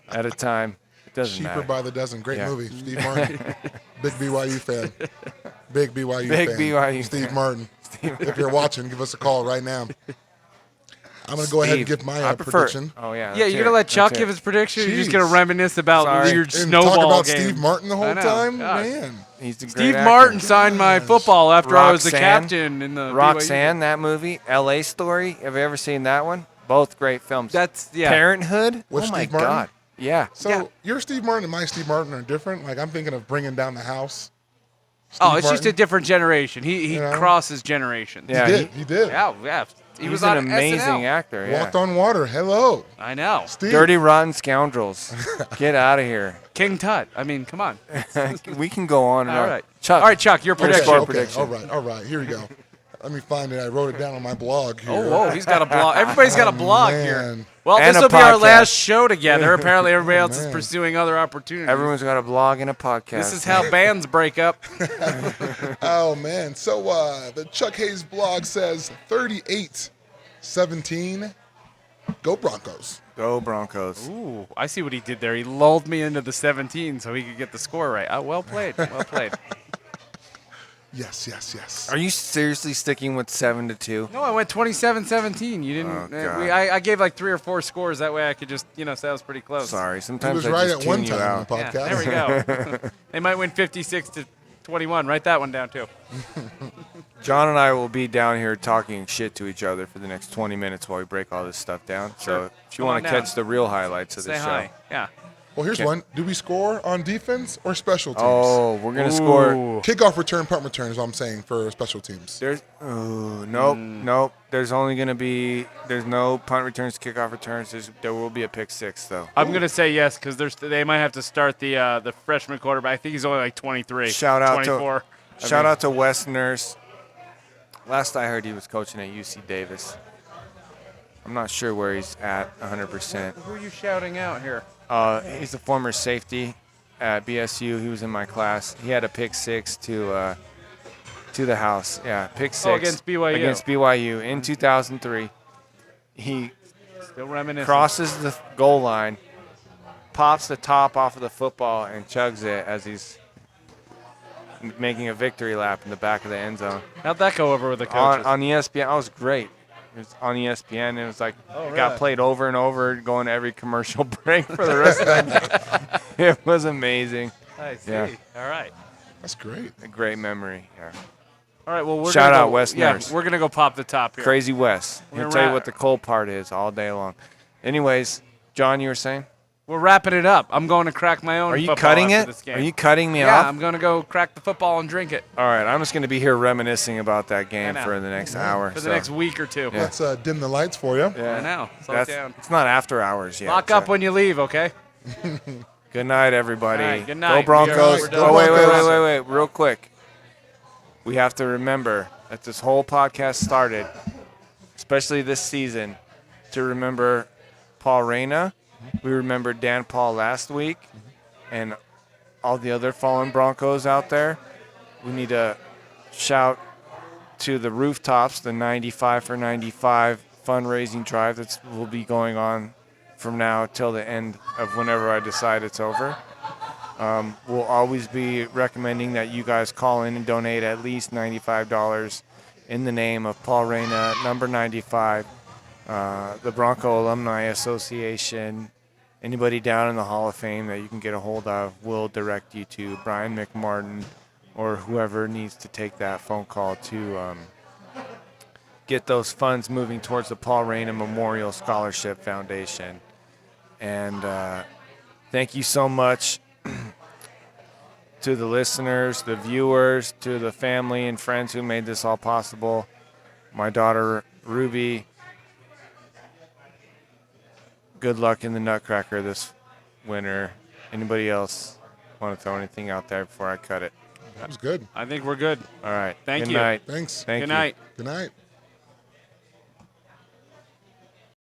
at a time. It doesn't
Cheaper
matter.
by the dozen. Great
Yeah.
movie. Steve Martin. Big BYU fan. Big BYU
Big
fan.
BYU
Steve
fan.
Martin. If you're watching, give us a call right now. I'm going to go ahead and
Steve,
give my
I prefer-
prediction.
Oh yeah.
Yeah,
let's
you're
hear
gonna
it.
let Chuck
Let's
give
hear
his prediction? Or you're just
Jeez.
gonna reminisce about
Sorry.
your
And
snowball
talk about
game?
Steve Martin the
I
whole
know.
time?
God.
Man.
it. He's a great
Steve
actor.
Martin signed my
Gosh.
football after I was the
Roxanne.
captain in the BYU.
Roxanne, that movie, L.A. Story. Have you ever seen that one? Both great films.
That's yeah.
Parenthood.
With
oh my
Steve Martin?
God. Yeah.
So
Yeah.
your Steve Martin and my Steve Martin are different. Like I'm thinking of bringing down the house.
Oh,
Steve
it's just a
Martin.
different generation. He
You know?
crosses generations.
Yeah.
He did. He did.
Yeah, yeah. He
He's
was
an
on
amazing
SNL.
actor. Yeah.
Walked on Water. Hello,
I know.
Steve.
Dirty Rotten Scoundrels. Get out of here.
King Tut. I mean, come on.
We can go on and
All
on.
right.
Chuck.
All right, Chuck, your
Okay,
prediction.
score
okay,
prediction.
All right. Here we go. Let me find it. I wrote it down on my blog here.
Oh, whoa, he's got a blog. Everybody's got a blog here.
man.
Well,
And
this
a
will be our
podcast.
last show together. Apparently, everybody else is
man.
pursuing other opportunities.
Everyone's got a blog and a podcast.
This is how bands break up.
Oh man. So the Chuck Hayes blog says 38-17. Go Broncos.
Go Broncos.
Ooh, I see what he did there. He lulled me into the 17 so he could get the score right. Well played. Well played.
Yes.
Are you seriously sticking with 7-2?
No, I went 27-17. You didn't.
Oh, God.
I gave like 3 or 4 scores. That way I could just, say I was pretty close.
Sorry,
He
sometimes
was
I
right
just
at one
tune you
time in
out.
the
Yeah,
podcast.
there we go. They might win 56-21. Write that one down too.
John and I will be down here talking shit to each other for the next 20 minutes while we break all this stuff down.
Sure.
So if you
Come
want
on
to
down.
catch the real highlights of
Say
the show.
hi. Yeah.
Well, here's one. Do we score on defense or special teams?
Oh, we're going to score.
Ooh.
Kickoff return, punt return is what I'm saying for special teams.
Nope. There's only going to be, there's no punt returns, kickoff returns. There will be a pick six, though.
I'm gonna say yes because they might have to start the freshman quarterback. I think he's only like 23.
Shout out
24.
to Wes Nurse. Last I heard, he was coaching at UC Davis. I'm not sure where he's at 100%.
Who are you shouting out here?
He's a former safety at BSU. He was in my class. He had a pick six to the house. Yeah, pick six.
Against BYU.
Against BYU in 2003. He
Still reminiscing.
crosses the goal line, pops the top off of the football, and chugs it as he's making a victory lap in the back of the end zone.
How'd that go over with the coaches?
On ESPN, I was great. It was on ESPN, and it was like
Oh,
it got
really?
played over and over, going to every commercial break for the rest of the night. It was amazing.
I see.
Yeah.
All right.
That's great.
A great memory. Yeah.
All right. Well, we're
Shout
gonna
out
go,
Wes
Yeah,
Nurse.
we're gonna go pop the top here.
Crazy Wes.
We're
He'll tell you
ra-
what the cold part is all day long. Anyways, John, you were saying?
We're wrapping it up. I'm going to crack my own.
Are you
football
cutting
after
it?
This game.
Are you cutting me
Yeah,
off?
I'm gonna go crack the football and drink it
All right, I'm just going to be here reminiscing about that game
know.
for the next hour.
for the next week or two.
Yeah.
Let's dim the lights for you.
Yeah.
I know. Slow
That's,
down.
it's not after hours yet.
Lock up when you leave, okay?
Good night, everybody.
All right, good night.
Go Broncos.
We're done.
Oh,
Go Broncos.
wait. Real quick. We have to remember that this whole podcast started, especially this season, to remember Paul Reyna. We remembered Dan Paul last week and all the other fallen Broncos out there. We need to shout to the rooftops, the 95 for 95 fundraising drive that will be going on from now till the end of whenever I decide it's over. We'll always be recommending that you guys call in and donate at least $95 in the name of Paul Reyna, number 95, the Bronco Alumni Association. Anybody down in the Hall of Fame that you can get a hold of will direct you to Brian McMartin or whoever needs to take that phone call to get those funds moving towards the Paul Reyna Memorial Scholarship Foundation. And thank you so much to the listeners, the viewers, to the family and friends who made this all possible. My daughter, Ruby, good luck in the Nutcracker this winter. Anybody else want to throw anything out there before I cut it?
That was good.
I think we're good.
All right.
Thank
Good
you.
night.
Thanks.
Thank
Good
you.
night.
Good night.